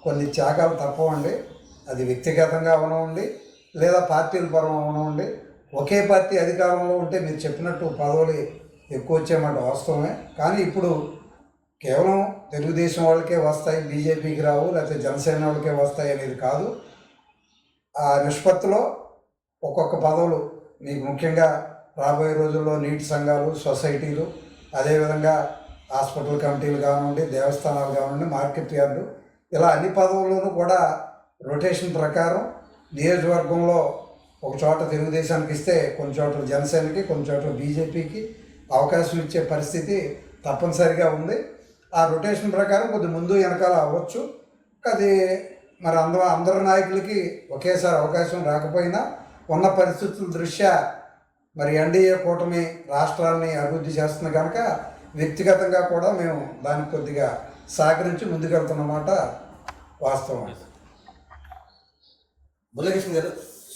కొన్ని త్యాగాలు తప్పవండి. అది వ్యక్తిగతంగా అవనివ్వండి, లేదా పార్టీల పరం అవనివ్వండి, ఒకే పార్టీ అధికారంలో ఉంటే మీరు చెప్పినట్టు పదవులు ఎక్కువ వచ్చేమాట వాస్తవమే. కానీ ఇప్పుడు కేవలం తెలుగుదేశం వాళ్ళకే వస్తాయి, బీజేపీకి రావు, లేకపోతే జనసేన వాళ్ళకే వస్తాయి అనేది కాదు. ఆ నిష్పత్తిలో ఒక్కొక్క పదవులు మీకు ముఖ్యంగా రాబోయే రోజుల్లో నీటి సంఘాలు, సొసైటీలు, అదేవిధంగా హాస్పిటల్ కమిటీలు కానివ్వండి, దేవస్థానాలు కానివ్వండి, మార్కెట్ యార్డు, ఇలా అన్ని పదవుల్లోనూ కూడా రొటేషన్ ప్రకారం నియోజకవర్గంలో ఒక చోట తెలుగుదేశానికి ఇస్తే కొన్ని చోట్ల జనసేనకి, కొన్ని చోట్ల బీజేపీకి అవకాశం ఇచ్చే పరిస్థితి తప్పనిసరిగా ఉంది. ఆ రొటేషన్ ప్రకారం కొద్ది ముందు వెనకాల అవ్వచ్చు. అది మరి అందరు నాయకులకి ఒకేసారి అవకాశం రాకపోయినా ఉన్న పరిస్థితుల దృష్ట్యా మరి ఎన్డీఏ కూటమి రాష్ట్రాన్ని అభివృద్ధి చేస్తుంది కనుక వ్యక్తిగతంగా కూడా మేము దానికి కొద్దిగా సహకరించి ముందుకెళ్తున్నమాట వాస్తవం. మురళీకృష్ణ గారు,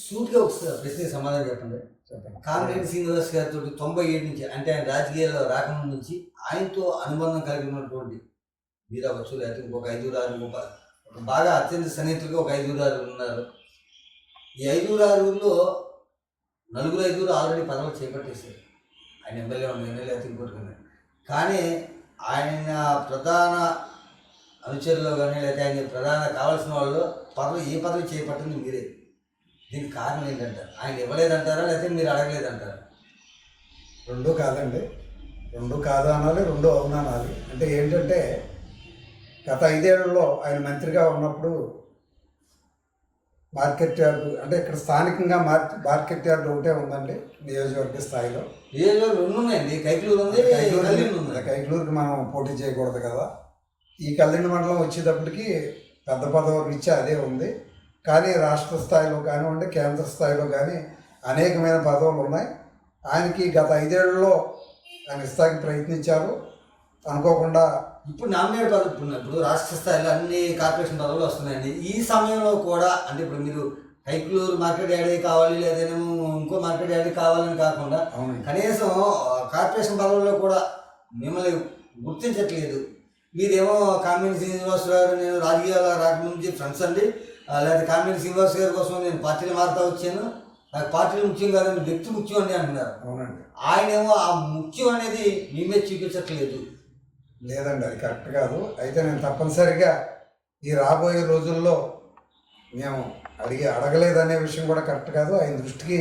సూటిగా ఒకసారి ప్రశ్నకి సమాధానం చెప్పండి. కామినేని శ్రీనివాస్ గారితో 97 నుంచి, అంటే ఆయన రాజకీయాల్లో రాకముందు నుంచి ఆయనతో అనుబంధం కలిగి ఉన్నటువంటి మీరు అవ్వచ్చు, లేకపోతే ఇంకొక 5-6 బాగా అత్యంత సన్నిహితులుగా ఒక 5-6 ఉన్నారు. ఈ 5-6లో 4-5 ఆల్రెడీ పదవులు చేపట్టేశారు. ఆయన ఎమ్మెల్యే అయితే ఇంకోటి, కానీ ఆయన ప్రధాన అనుచరులు కానీ లేకపోతే ఆయన ప్రధాన కావాల్సిన వాళ్ళు ఏ పదవి చేపట్టింది మీరే. దీనికి కారణం ఏంటంటారు? ఆయన ఇవ్వలేదంటారా, లేకపోతే మీరు అడగలేదంటారా? రెండూ కాదండి, రెండు కాదు అనాలి, రెండు అవును అనాలి. అంటే ఏంటంటే గత 5 ఏళ్లలో ఆయన మంత్రిగా ఉన్నప్పుడు మార్కెట్ యార్డు, అంటే ఇక్కడ స్థానికంగా మార్కెట్ యార్డు ఒకటే ఉందండి నియోజకవర్గ స్థాయిలో. నియోజకవర్గం ఉన్నాయండి, కైకలూరు ఉంది, కైకలూరుకి మనం పోటీ చేయకూడదు కదా. ఈ కళ్యాణ మండలం వచ్చేటప్పటికి పెద్ద పదవి రీత్యా అదే ఉంది. కానీ రాష్ట్ర స్థాయిలో కానివ్వండి, కేంద్ర స్థాయిలో కానీ అనేకమైన పదవులు ఉన్నాయి. ఆయనకి గత 5 ఏళ్లలో ఆయన ఇస్తానికి ప్రయత్నించారు, అనుకోకుండా ఇప్పుడు నామినేట్ పదవి ఇప్పుడు రాష్ట్ర స్థాయిలో అన్ని కార్పొరేషన్ పదవులు వస్తున్నాయండి. ఈ సమయంలో కూడా అంటే ఇప్పుడు మీరు కైకలూరు మార్కెట్ యార్డే కావాలి, లేదేమో ఇంకో మార్కెట్ యార్డే కావాలని కాకుండా కనీసం కార్పొరేషన్ పదవుల్లో కూడా మిమ్మల్ని గుర్తించట్లేదు. మీరేమో కామినేని శ్రీనివాసరావు నేను రాజకీయాల రాకముందు ఫ్రెండ్స్ అండి, లేదా కామినేని శ్రీనివాస్ గారి కోసం నేను పార్టీలు మారుతా వచ్చాను, నాకు పార్టీలు ముఖ్యం కాదని వ్యక్తి ముఖ్యం అండి అంటున్నారు. అవునండి, ఆయనేమో ఆ ముఖ్యం అనేది మీ మీద చూపించట్లేదు. లేదండి, అది కరెక్ట్ కాదు. అయితే నేను తప్పనిసరిగా ఈ రాబోయే రోజుల్లో మేము అడగలేదనే విషయం కూడా కరెక్ట్ కాదు. ఆయన దృష్టికి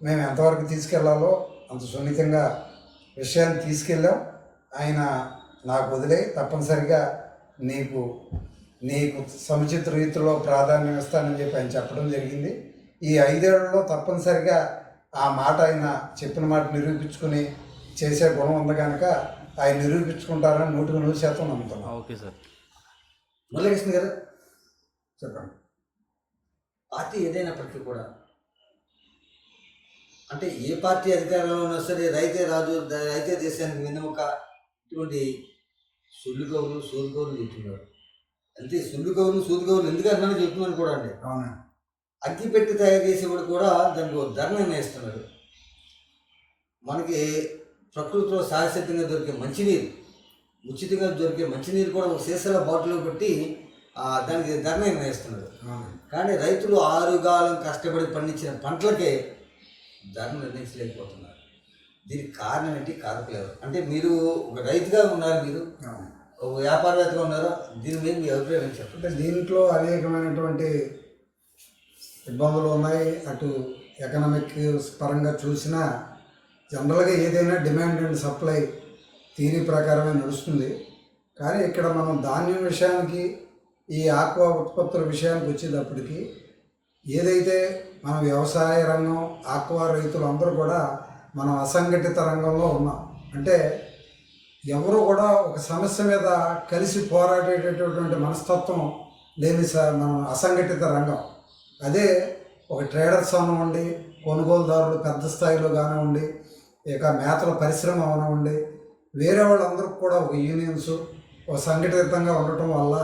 మేము ఎంతవరకు తీసుకెళ్లాలో అంత సున్నితంగా విషయాన్ని తీసుకెళ్ళాం. ఆయన నాకు వదిలే తప్పనిసరిగా నీకు సముచిత రీతిలో ప్రాధాన్యం ఇస్తానని చెప్పి ఆయన చెప్పడం జరిగింది. ఈ 5 ఏళ్లలో తప్పనిసరిగా ఆ మాట ఆయన చెప్పిన మాట నిరూపించుకుని చేసే గుణం ఉంది కనుక ఆయన నిరూపించుకుంటారని 100% నమ్ముతున్నాను. Okay sir. మురళీకృష్ణ గారు చెప్పండి. పార్టీ ఏదైనప్పటికీ కూడా అంటే ఏ పార్టీ అధికారంలో ఉన్నా సరే రైతే రాజు, రైతే దేశానికి వెన్నెముక, ఇటువంటి సొల్లు కవులు సోదు కవులు చెప్తున్నారు. అంతే, సొల్లు కవులు సోదు కవులు ఎందుకంటే చెప్తున్నాను కూడా అండి. అవునా, అగ్గి పెట్టి తయారు చేసేవాడు కూడా దానికి ఒక ధర నిర్ణయిస్తున్నాడు. మనకి ప్రకృతిలో సహజసిద్ధంగా దొరికే మంచినీరు, ఉచితంగా దొరికే మంచినీరు కూడా ఒక సీసాల బాటిల్లో పెట్టి దానికి ధర నిర్ణయిస్తున్నాడు. కానీ రైతులు 6 కాలం కష్టపడి పండించిన పంటలకే ధర నిర్ణయించలేకపోతున్నారు. దీనికి కారణం ఏంటి? కారకులేరు. అంటే మీరు ఒక రైతుగా ఉన్నారు, మీరు ఒక వ్యాపారవేత్తగా ఉన్నారు, దీని మీద మీ అభిప్రాయం ఏంటి చెప్పండి. అంటే దీంట్లో అనేకమైనటువంటి ఇబ్బందులు ఉన్నాయి. అటు ఎకనామిక్ పరంగా చూసినా జనరల్గా ఏదైనా డిమాండ్ అండ్ సప్లై థియరీ ప్రకారమే నడుస్తుంది. కానీ ఇక్కడ మనం ధాన్యం విషయానికి, ఈ ఆక్వా ఉత్పత్తుల విషయానికి వచ్చేటప్పటికి ఏదైతే మన వ్యవసాయ రంగం, ఆక్వా రైతులు అందరూ కూడా మనం అసంఘటిత రంగంలో ఉన్నాం. అంటే ఎవరు కూడా ఒక సమస్య మీద కలిసి పోరాడేటటువంటి మనస్తత్వం లేని మనం అసంఘటిత రంగం. అదే ఒక ట్రేడర్స్ అవనివ్వండి, కొనుగోలుదారులు పెద్ద స్థాయిలో కానివ్వండి, ఇక మేతల పరిశ్రమ అవనివ్వండి, వేరే వాళ్ళందరూ కూడా ఒక యూనియన్స్, ఒక సంఘటితంగా ఉండటం వల్ల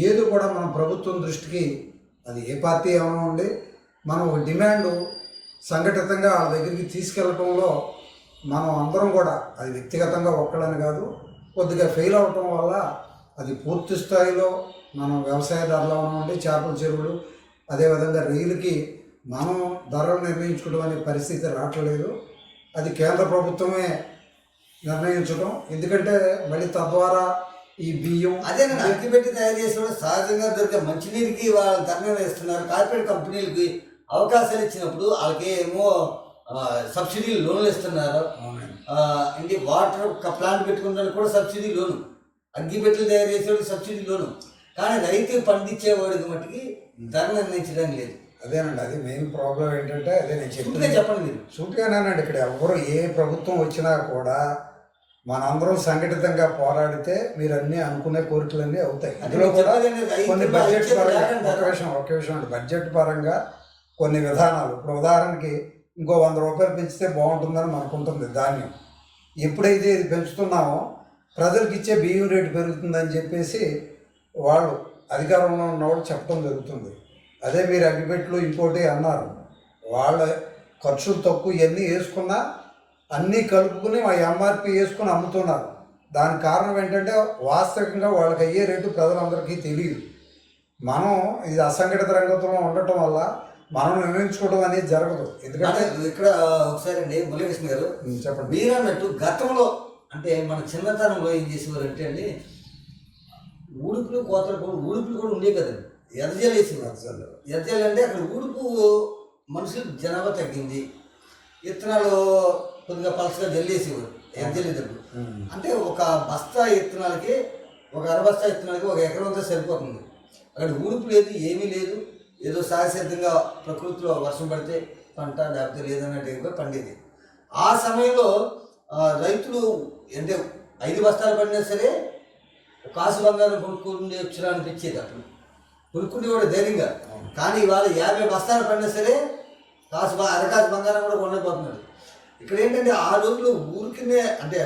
ఏది కూడా మన ప్రభుత్వం దృష్టికి, అది ఏ పార్టీ అవనివ్వండి, మనం ఒక డిమాండ్ సంఘటితంగా వాళ్ళ దగ్గరికి తీసుకెళ్ళటంలో మనం అందరం కూడా, అది వ్యక్తిగతంగా ఒక్కడని కాదు, కొద్దిగా ఫెయిల్ అవటం వల్ల అది పూర్తి స్థాయిలో మనం వ్యవసాయదారులు అవనివ్వండి, చేపల చెరువులు, అదేవిధంగా రైలుకి మనం ధరలు నిర్ణయించుకోవడం అనే పరిస్థితి రావట్లేదు. అది కేంద్ర ప్రభుత్వమే నిర్ణయించడం. ఎందుకంటే మళ్ళీ తద్వారా ఈ బియ్యం అదేనండి, అగ్గిపెట్టి తయారు చేసిన సహజంగా దొరికే మంచినీరుకి వాళ్ళ ధర ఇస్తున్నారు. కార్పొరేట్ కంపెనీలకి అవకాశాలు ఇచ్చినప్పుడు వాళ్ళకి ఏమో సబ్సిడీ లోన్లు ఇస్తున్నారు. ఇంటి వాటర్ ప్లాంట్ పెట్టుకున్న కూడా సబ్సిడీ లోను, అగ్గిపెట్టెలు తయారు చేసేవాడికి సబ్సిడీ లోను. కానీ రైతు పండించేవాడికి మట్టుకి ధర నిర్ణయించడం లేదు. అదేనండి, అది మెయిన్ ప్రాబ్లం ఏంటంటే అదే నేను సూటిగా చెప్పండి మీరు. సూటిగానేనండి, ఇక్కడ ఎవరు ఏ ప్రభుత్వం వచ్చినా కూడా మనందరం సంఘటితంగా పోరాడితే మీరు అన్నీ అనుకునే కోరికలన్నీ అవుతాయి. అందులో కూడా కొన్ని బడ్జెట్ పరంగా ఒక విషయం అండి, బడ్జెట్ పరంగా కొన్ని విధానాలు, ఇప్పుడు ఉదాహరణకి ఇంకో 100 రూపాయలు పెంచితే బాగుంటుందని మనకు ఉంటుంది ధాన్యం. ఎప్పుడైతే ఇది పెంచుతున్నామో ప్రజలకు ఇచ్చే బియ్యం రేటు పెరుగుతుందని చెప్పేసి వాళ్ళు అధికారంలో ఉన్నవాళ్ళు చెప్పడం జరుగుతుంది. అదే మీరు అగ్గిపెట్లు ఇంకోటి అన్నారు, వాళ్ళ ఖర్చులు తక్కువ ఇవన్నీ వేసుకున్నా అన్నీ కలుపుకుని మా ఎంఆర్పి వేసుకుని అమ్ముతున్నారు. దానికి కారణం ఏంటంటే వాస్తవికంగా వాళ్ళకి అయ్యే రేటు ప్రజలందరికీ తెలియదు. మనం ఇది అసంఘటిత రంగంలో ఉండటం వల్ల మనం నిర్ణయించుకోవడం అనేది జరగదు. ఎందుకంటే ఇక్కడ ఒకసారి అండి మురళీకృష్ణ గారు చెప్పండి, మీరు అన్నట్టు గతంలో అంటే మన చిన్నతనంలో ఏం చేసేవారు అంటే అండి, ఊడుపులు కోతలు కూడా ఉండే కదండి. ఎర్రజలు వేసేవారు. ఎర్రజలు అంటే అక్కడ ఊడుపు మనుషులు జనాభా తగ్గింది, విత్తనాలు కొద్దిగా పలసగా జల్లేసేవారు ఎర్రజల్లేటప్పుడు. అంటే ఒక బస్తా విత్తనాలకి, ఒక అరబస్తా విత్తనాలకి 1 ఎకరం అంతా సరిపోతుంది. అక్కడ ఊడుపు లేదు, ఏమీ లేదు. ఏదో సహసిద్ధంగా ప్రకృతిలో వర్షం పడితే పంట, లేకపోతే లేదన్నట్టుగా పండేది. ఆ సమయంలో రైతులు అంటే 5 బస్తాలు పండినా సరే కాసు బంగారం కొనుక్కుని వచ్చినా అనిపించేది. అప్పుడు కొనుక్కునే కూడా ధైర్యంగా. కానీ ఇవాళ 50 బస్తాలు పండినా సరే అరకాసు బంగారం కూడా కొనలేకపోతున్నాడు. ఇక్కడ ఏంటంటే ఆ రోజులు ఊరికినే అంటే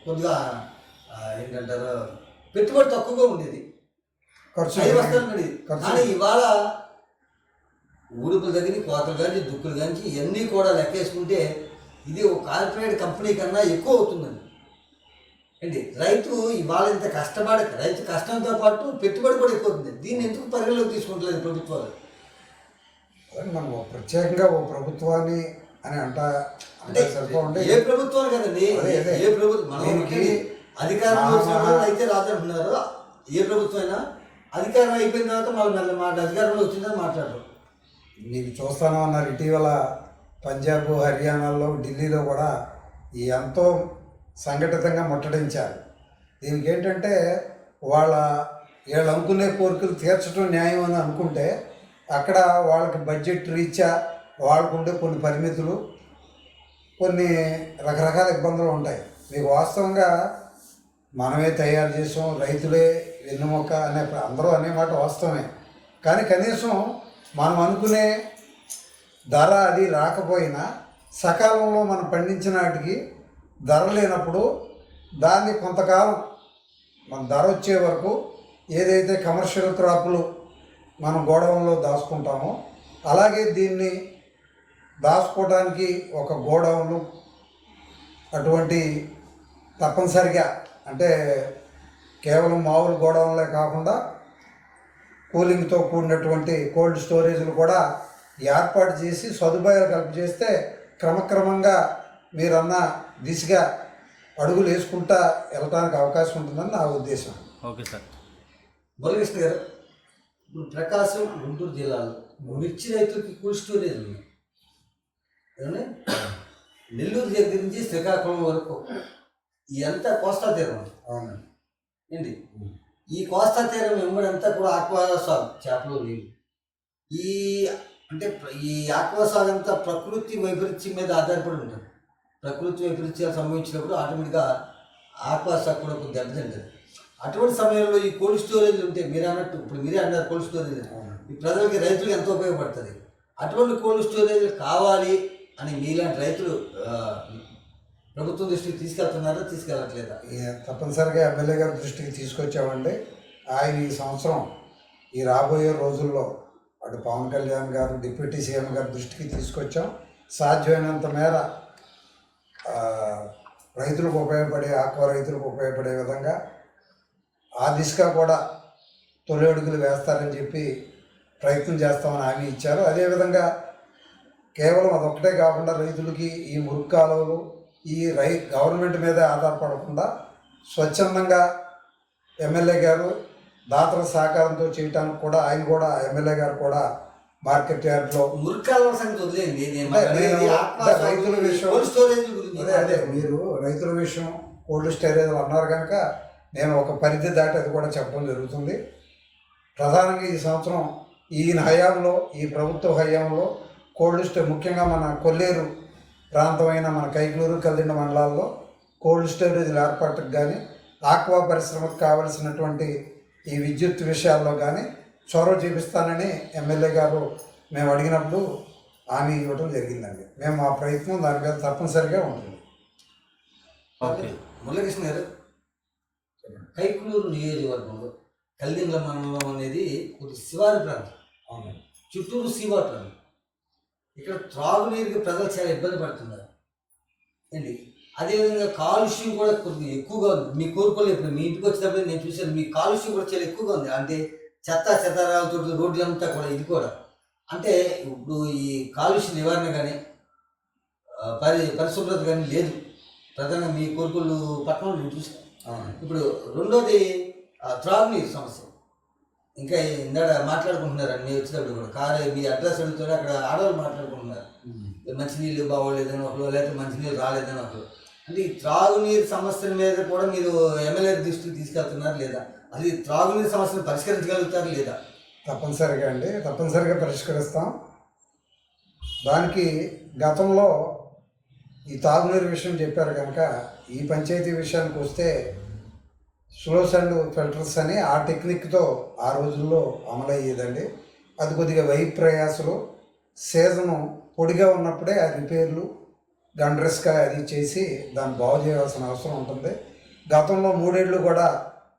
కొద్దిగా ఏంటంటారు పెట్టుబడి తక్కువగా ఉండేది, 5 బస్తాలు ఉండేది. కానీ ఇవాళ ఊడుపుల దగ్గర కోతలు కానీ దుక్కులు కానీ ఇవన్నీ కూడా లెక్కేసుకుంటే ఇది ఒక కార్పొరేట్ కంపెనీ కన్నా ఎక్కువ అవుతుందండి. ఏంటి రైతు ఇవాళ ఇంత రైతు కష్టంతో పాటు పెట్టుబడి కూడా ఎక్కువ అవుతుంది. దీన్ని ఎందుకు పరిగణలోకి తీసుకుంటలేదు ప్రభుత్వాలు? మనం ప్రత్యేకంగా ఓ ప్రభుత్వాన్ని అని అంటే సరిపోండి. ఏ ప్రభుత్వాలు కదండి, ఏ ప్రభుత్వం మనకి అధికారంలో అయితే రాదంటున్నారు. ఏ ప్రభుత్వం అయినా అధికారం అయిపోయిన తర్వాత మళ్ళీ అధికారంలో వచ్చిందని మాట్లాడరు. మీకు చూస్తాను అన్నారు, ఇటీవల పంజాబ్, హర్యానాలో, ఢిల్లీలో కూడా ఎంతో సంఘటితంగా ముట్టడించారు. దీనికి ఏంటంటే వీళ్ళు అనుకునే కోరికలు తీర్చడం న్యాయం అని అనుకుంటే అక్కడ వాళ్ళకి బడ్జెట్ రీత్యా వాళ్ళకు ఉండే కొన్ని పరిమితులు, కొన్ని రకరకాల ఇబ్బందులు ఉంటాయి. మీకు వాస్తవంగా మనమే తయారు చేసాం, రైతులే వెన్నుముక అందరూ అనే మాట వాస్తవమే. కానీ కనీసం మనం అనుకునే ధర అది రాకపోయినా సకాలంలో మనం పండించిన వాటికి ధర లేనప్పుడు దాన్ని కొంతకాలం మన ధర వచ్చే వరకు ఏదైతే కమర్షియల్ క్రాపులు మనం గోడౌన్లో దాచుకుంటామో అలాగే దీన్ని దాచుకోవడానికి ఒక గోడౌన్లు అటువంటి తప్పనిసరిగా అంటే కేవలం మామూలు గోడౌన్లే కాకుండా కూలింగ్తో కూడినటువంటి కోల్డ్ స్టోరేజ్లు కూడా ఏర్పాటు చేసి సదుపాయాలు కల్ప చేస్తే క్రమక్రమంగా మీరన్న దిశగా అడుగులు వేసుకుంటా వెళ్ళడానికి అవకాశం ఉంటుందని నా ఉద్దేశం. Okay sir. మురళీకృష్ణ గారు, ఇప్పుడు ప్రకాశం, గుంటూరు జిల్లాలో మిర్చి రైతులకి కూల్ స్టోరేజ్ ఉంది. నెల్లూరు దగ్గర నుంచి శ్రీకాకుళం వరకు ఎంత కోస్తా తీరం. అవునండి. ఏంటి ఈ కోస్తా తీరం వెంబడంతా కూడా ఆక్వా సాగు, చేపలు, నీళ్ళు. ఈ ఆక్వా సాగు అంతా ప్రకృతి వైపరీత్యం మీద ఆధారపడి ఉంటుంది. ప్రకృతి వైపరీత్యాలు సంభవించినప్పుడు ఆటోమేటిక్గా ఆక్వా సాగు కూడా కొంచెం దెబ్బతింటుంది. అటువంటి సమయంలో ఈ కోల్డ్ స్టోరేజ్ ఉంటే మీరు అన్నట్టు, ఇప్పుడు మీరే అన్నారు కోల్డ్ స్టోరేజ్ ఈ ప్రజలకి, రైతులకు ఎంతో ఉపయోగపడుతుంది. అటువంటి కోల్డ్ స్టోరేజ్ కావాలి అని మీలాంటి రైతులు ప్రభుత్వం దృష్టికి తీసుకెళ్ళట్లేదా? తప్పనిసరిగా ఎమ్మెల్యే గారి దృష్టికి తీసుకొచ్చామండి. ఆయన ఈ సంవత్సరం ఈ రాబోయే రోజుల్లో అటు పవన్ కళ్యాణ్ గారు, డిప్యూటీ సీఎం గారి దృష్టికి తీసుకొచ్చాం. సాధ్యమైనంత మేర రైతులకు ఉపయోగపడే, ఆక్వా రైతులకు ఉపయోగపడే విధంగా ఆ దిశగా కూడా తొలి అడుగులు వేస్తారని చెప్పి ప్రయత్నం చేస్తామని హామీ ఇచ్చారు. అదేవిధంగా కేవలం అదొక్కటే కాకుండా రైతులకి ఈ మురుగు కాలువలు ఈ గవర్నమెంట్ మీదే ఆధారపడకుండా స్వచ్ఛందంగా ఎమ్మెల్యే గారు దాతల సహకారంతో చేయడానికి కూడా ఆయన కూడా ఎమ్మెల్యే గారు కూడా మార్కెట్ యార్డ్లో మురికాల సంగతి వదిలేయండి. నేను అంటే అనేది నేను ఆత్మ అంటే రైతుల సౌకర్యం, విషయం- కోల్డ్ స్టోరేజ్ గురించి అదే మీరు రైతుల విషయం కోల్డ్ స్టోరేజ్లు అన్నారు కనుక నేను ఒక పరిధి దాటి అది కూడా చెప్పడం జరుగుతుంది. ప్రధానంగా ఈ సంవత్సరం ఈయన హయాంలో ఈ ప్రభుత్వ హయాంలో కోల్డ్ స్టోర్ ముఖ్యంగా మన కొల్లేరు ప్రాంతమైన మన కైకలూరు కల్దిండ మండలాల్లో కోల్డ్ స్టోరేజ్ల ఏర్పాటుకు కానీ ఆక్వా పరిశ్రమకు కావలసినటువంటి ఈ విద్యుత్ విషయాల్లో కానీ చొరవ చూపిస్తానని ఎమ్మెల్యే గారు మేము అడిగినప్పుడు హామీ ఇవ్వడం జరిగిందండి. మేము ఆ ప్రయత్నం దాని మీద తప్పనిసరిగా ఉంటుంది. ఓకే. మురళీకృష్ణ గారు, కైకులూరు నియోజకవర్గంలో కల్దిండ్ల మండలం అనేది కొద్ది శివారు ప్రాంతం. అవునండి. చుట్టూరు శివారు ప్రాంతం. ఇక్కడ త్రాగునీరుకి ప్రజలు చాలా ఇబ్బంది పడుతున్నారు అండి. అదేవిధంగా కాలుష్యం కూడా కొద్దిగా ఎక్కువగా ఉంది. మీ కోరుకోలేదు, ఇప్పుడు మీ ఇంటికి వచ్చేటప్పుడు నేను చూశాను, మీ కాలుష్యం కూడా చాలా ఎక్కువగా ఉంది. అంటే చెత్తారాలతో రోడ్లు అంతా కూడా ఇది కూడా అంటే ఇప్పుడు ఈ కాలుష్య నివారణ కానీ పరిశుభ్రత కానీ లేదు. ప్రధానంగా మీ కోరుకులు పట్టణంలో నేను చూసాను. ఇప్పుడు రెండోది త్రాగునీరు సమస్య. ఇంకా ఇందాక మాట్లాడుకుంటున్నారు మీ వచ్చేటప్పుడు కూడా కారు మీ అడ్రస్ అడుగుతారు, అక్కడ ఆడవాళ్ళు మాట్లాడుకుంటున్నారు మంచినీళ్ళు బాగోలేదని ఒకరు, లేకపోతే మంచినీళ్ళు రాలేదని ఒకరు. అంటే ఈ త్రాగునీరు సమస్యల మీద కూడా మీరు ఎమ్మెల్యే దృష్టికి తీసుకెళ్తున్నారు లేదా? అది త్రాగునీరు సమస్యను పరిష్కరించగలుగుతారు లేదా? తప్పనిసరిగా అండి, తప్పనిసరిగా పరిష్కరిస్తాం. దానికి గతంలో ఈ తాగునీరు విషయం చెప్పారు కనుక ఈ పంచాయతీ విషయానికి వస్తే స్లోస్ అండ్ ఫిల్టర్స్ అని ఆ టెక్నిక్తో ఆ రోజుల్లో అమలయ్యేదండి. అది కొద్దిగా ప్రయాసలు సీజను పొడిగా ఉన్నప్పుడే ఆ రిపేర్లు గండ్రెస్గా అది చేసి దాన్ని బాగు చేయాల్సిన అవసరం ఉంటుంది. గతంలో 3 ఏళ్ళు కూడా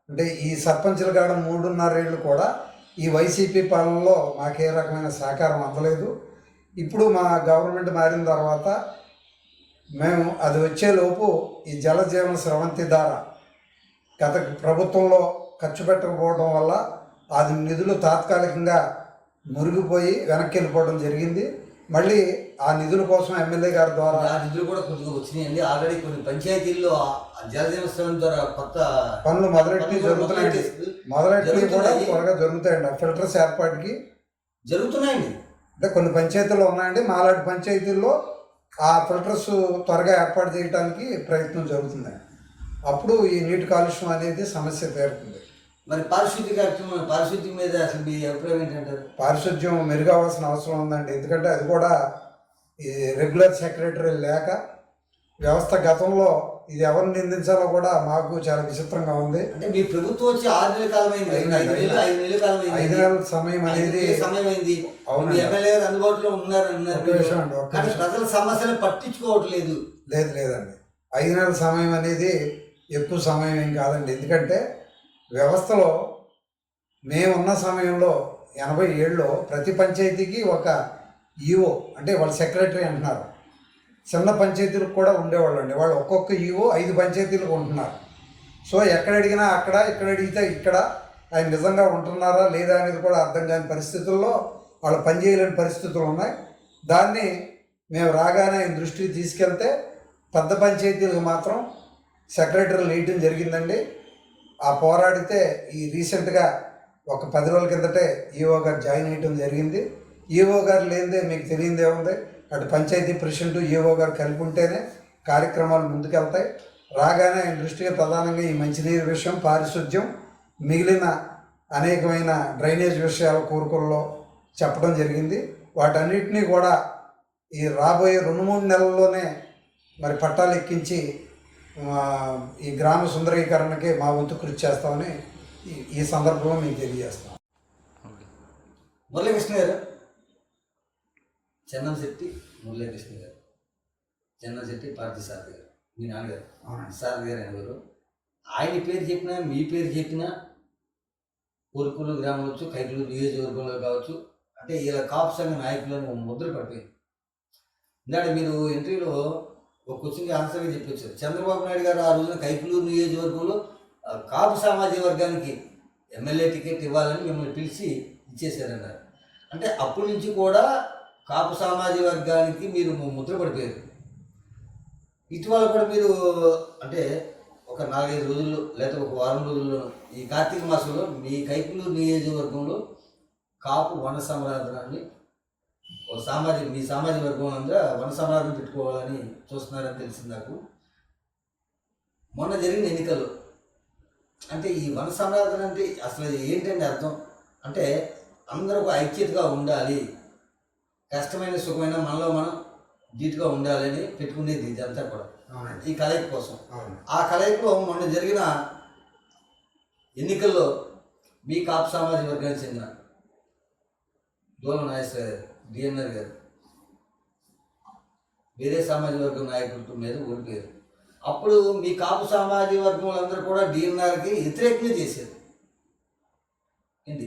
అంటే ఈ సర్పంచుల కాడ 3.5 ఏళ్ళు కూడా ఈ వైసీపీ పాలనలో మాకే రకమైన సహకారం అందలేదు. ఇప్పుడు మా గవర్నమెంట్ మారిన తర్వాత మేము అది వచ్చేలోపు ఈ జలజీవన స్రవంతి ద్వారా గత ప్రభుత్వంలో ఖర్చు పెట్టకపోవడం వల్ల అది నిధులు తాత్కాలికంగా మురిగిపోయి వెనక్కి వెళ్ళిపోవడం జరిగింది. మళ్ళీ ఆ నిధుల కోసం ఎమ్మెల్యే గారి ద్వారా ఆ నిధులు కూడా కొద్దిగా వచ్చినాయండి. ఆల్రెడీ కొన్ని పంచాయతీల్లో జలజీవన స్రవంతి ద్వారా కొత్త పనులు మొదలెట్టి జరుగుతున్నాయండి. మొదలెట్టి కూడా త్వరగా జరుగుతాయండి. ఆ ఫిల్టర్స్ ఏర్పాటుకి జరుగుతున్నాయండి. అంటే కొన్ని పంచాయతీల్లో ఉన్నాయండి. మాలాంటి పంచాయతీల్లో ఆ ఫిల్టర్స్ త్వరగా ఏర్పాటు చేయడానికి ప్రయత్నం జరుగుతుందండి. అప్పుడు ఈ నీటి కాలుష్యం అనేది సమస్య తీరుతుంది. మరి పారిశుద్ధ్య కార్యక్రమం, పారిశుద్ధ్యం మీద అసలు మీ అభిప్రాయం ఏంటంటారు? పారిశుద్ధ్యం మెరుగవలసిన అవసరం ఉందండి. ఎందుకంటే అది కూడా ఈ రెగ్యులర్ సెక్రటరీ లేక వ్యవస్థ గతంలో ఇది ఎవరిని నిందించాలో కూడా మాకు చాలా విచిత్రంగా ఉంది. అంటే మీ ప్రభుత్వం వచ్చి 6 నెలల కాలం అయింది, 5 నెలల కాలం అయింది, 5 నెలల సమయం అనేది సమయం అయింది. అవునండి. ఎమ్మెల్యే గారు అందుబాటులో ఉన్నారు ఒక విషయం అండి, ఒక కానీ విషయం. ప్రజల సమస్యలు పట్టించుకోవట్లేదు. లేదండి 5 నెలల సమయం అనేది ఎక్కువ సమయం ఏం కాదండి. ఎందుకంటే వ్యవస్థలో మేమున్న సమయంలో 87లో ప్రతి పంచాయతీకి ఒక ఈఓ అంటే వాళ్ళ సెక్రటరీ అంటున్నారు. చిన్న పంచాయతీలకు కూడా ఉండేవాళ్ళు అండి. వాళ్ళు ఒక్కొక్క ఈఓ 5 పంచాయతీలకు ఉంటున్నారు. సో ఎక్కడ అడిగినా అక్కడ, ఇక్కడ అడిగితే ఇక్కడ. ఆయన నిజంగా ఉంటున్నారా లేదా అనేది కూడా అర్థం కాని పరిస్థితుల్లో వాళ్ళు పనిచేయలేని పరిస్థితులు ఉన్నాయి. దాన్ని మేము రాగానే ఆయన దృష్టికి తీసుకెళ్తే పెద్ద పంచాయతీలకు మాత్రం సెక్రటరీలు వేయటం జరిగిందండి. ఆ పోరాడితే ఈ రీసెంట్గా ఒక 10 రోజుల కిందటే ఈఓ గారు జాయిన్ అయ్యటం జరిగింది. ఈఓ గారు లేనిదే మీకు తెలియదే ఉంది. అటు పంచాయతీ ప్రెసిడెంట్ ఈఓ గారు కలిపి ఉంటేనే కార్యక్రమాలు ముందుకెళ్తాయి. రాగానే ఆయన దృష్టిగా ప్రధానంగా ఈ మంచినీరు విషయం, పారిశుద్ధ్యం, మిగిలిన అనేకమైన డ్రైనేజ్ విషయాల కోరికల్లో చెప్పడం జరిగింది. వాటన్నిటినీ కూడా ఈ రాబోయే 2-3 నెలల్లోనే మరి పట్టాలు ఎక్కించి ఈ గ్రామ సుందరీకరణకి మా వంతు కృషి చేస్తామని ఈ సందర్భంలో మీకు తెలియజేస్తాం. మురళీకృష్ణ గారు, చెన్నంశెట్టి మురళీకృష్ణ గారు, చెన్నంశెట్టి పార్థసారథి గారు, మీ నాన్నగారు సారథి గారు అనేవారు. ఆయన పేరు చెప్పినా మీ పేరు చెప్పినా కొరుకులు గ్రామం కావచ్చు, కైకులూరు నియోజకవర్గంలో కావచ్చు, అంటే ఇలా కాపు సంఘ నాయకులను ముద్ర పడిపోయింది. ఇందాక మీరు ఇంటర్వ్యూలో ఒక క్వశ్చన్కి ఆన్సర్గా చెప్పొచ్చారు. చంద్రబాబు నాయుడు గారు ఆ రోజున కైకులూరు నియోజకవర్గంలో కాపు సామాజిక వర్గానికి ఎమ్మెల్యే టికెట్ ఇవ్వాలని మిమ్మల్ని పిలిచి ఇచ్చేశారన్నారు. అంటే అప్పటి నుంచి కూడా కాపు సామాజిక వర్గానికి మీరు ముద్ర పడిపోయారు. ఇటీవల కూడా మీరు అంటే ఒక 4-5 రోజుల్లో లేదా ఒక వారం రోజుల్లో ఈ కార్తీక మాసంలో మీ కైకులూరు నియోజకవర్గంలో కాపు వన సంరాధనాన్ని మీ సామాజిక వర్గం అందరూ వన సంరాధన పెట్టుకోవాలని చూస్తున్నారని తెలిసింది నాకు. మొన్న జరిగిన ఎన్నికల్లో అంటే ఈ వన సంరాధన అంటే అసలు ఏంటంటే అర్థం అంటే అందరూ ఒక ఐక్యతగా ఉండాలి, కష్టమైన సుఖమైన మనలో మనం ధీటుగా ఉండాలని పెట్టుకునేది ఇదంతా కూడా ఈ కలయిక కోసం. ఆ కలయికలో మొన్న జరిగిన ఎన్నికల్లో మీ కాపు సామాజిక వర్గానికి చెందిన దూలం నాగేశ్వర గారు, డిఎన్ఆర్ గారు వేరే సామాజిక వర్గం నాయకుల మీద ఓడిపోయారు. అప్పుడు మీ కాపు సామాజిక వర్గం వాళ్ళందరూ కూడా డిఎన్ఆర్కి వ్యతిరేకంగా చేశారు. ఏంటి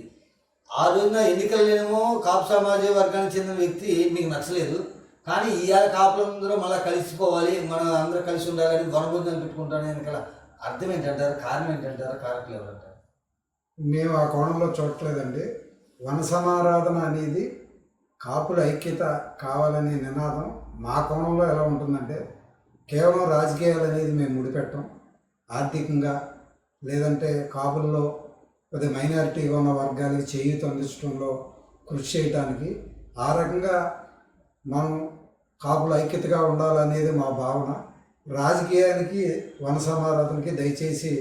ఆ రోజున ఎన్నికలనేమో కాపు సామాజిక వర్గానికి చెందిన వ్యక్తి మీకు నచ్చలేదు, కానీ ఇవాళ కాపులందరూ మళ్ళీ కలిసిపోవాలి, మనం అందరూ కలిసి ఉండాలని వనభోజనాలు పెట్టుకుంటాను వెనకాల అర్థం ఏంటంటారు, కారణం ఏంటంటారు, కారకులు ఎవరంటారు? మేము ఆ కోణంలో చూడట్లేదండి. వన సమారాధన అనేది కాపుల ఐక్యత కావాలనే నినాదం మా కోణంలో ఎలా ఉంటుందంటే, కేవలం రాజకీయాలు అనేది మేము ముడిపెట్టం. ఆర్థికంగా లేదంటే కాపుల్లో కొద్దిగా మైనారిటీగా ఉన్న వర్గాలకి చేయూత అందించడంలో కృషి చేయడానికి ఆ రకంగా మనం కాపుల ఐక్యతగా ఉండాలనేది మా భావన. రాజకీయానికి వన సమారాధనకి దయచేసి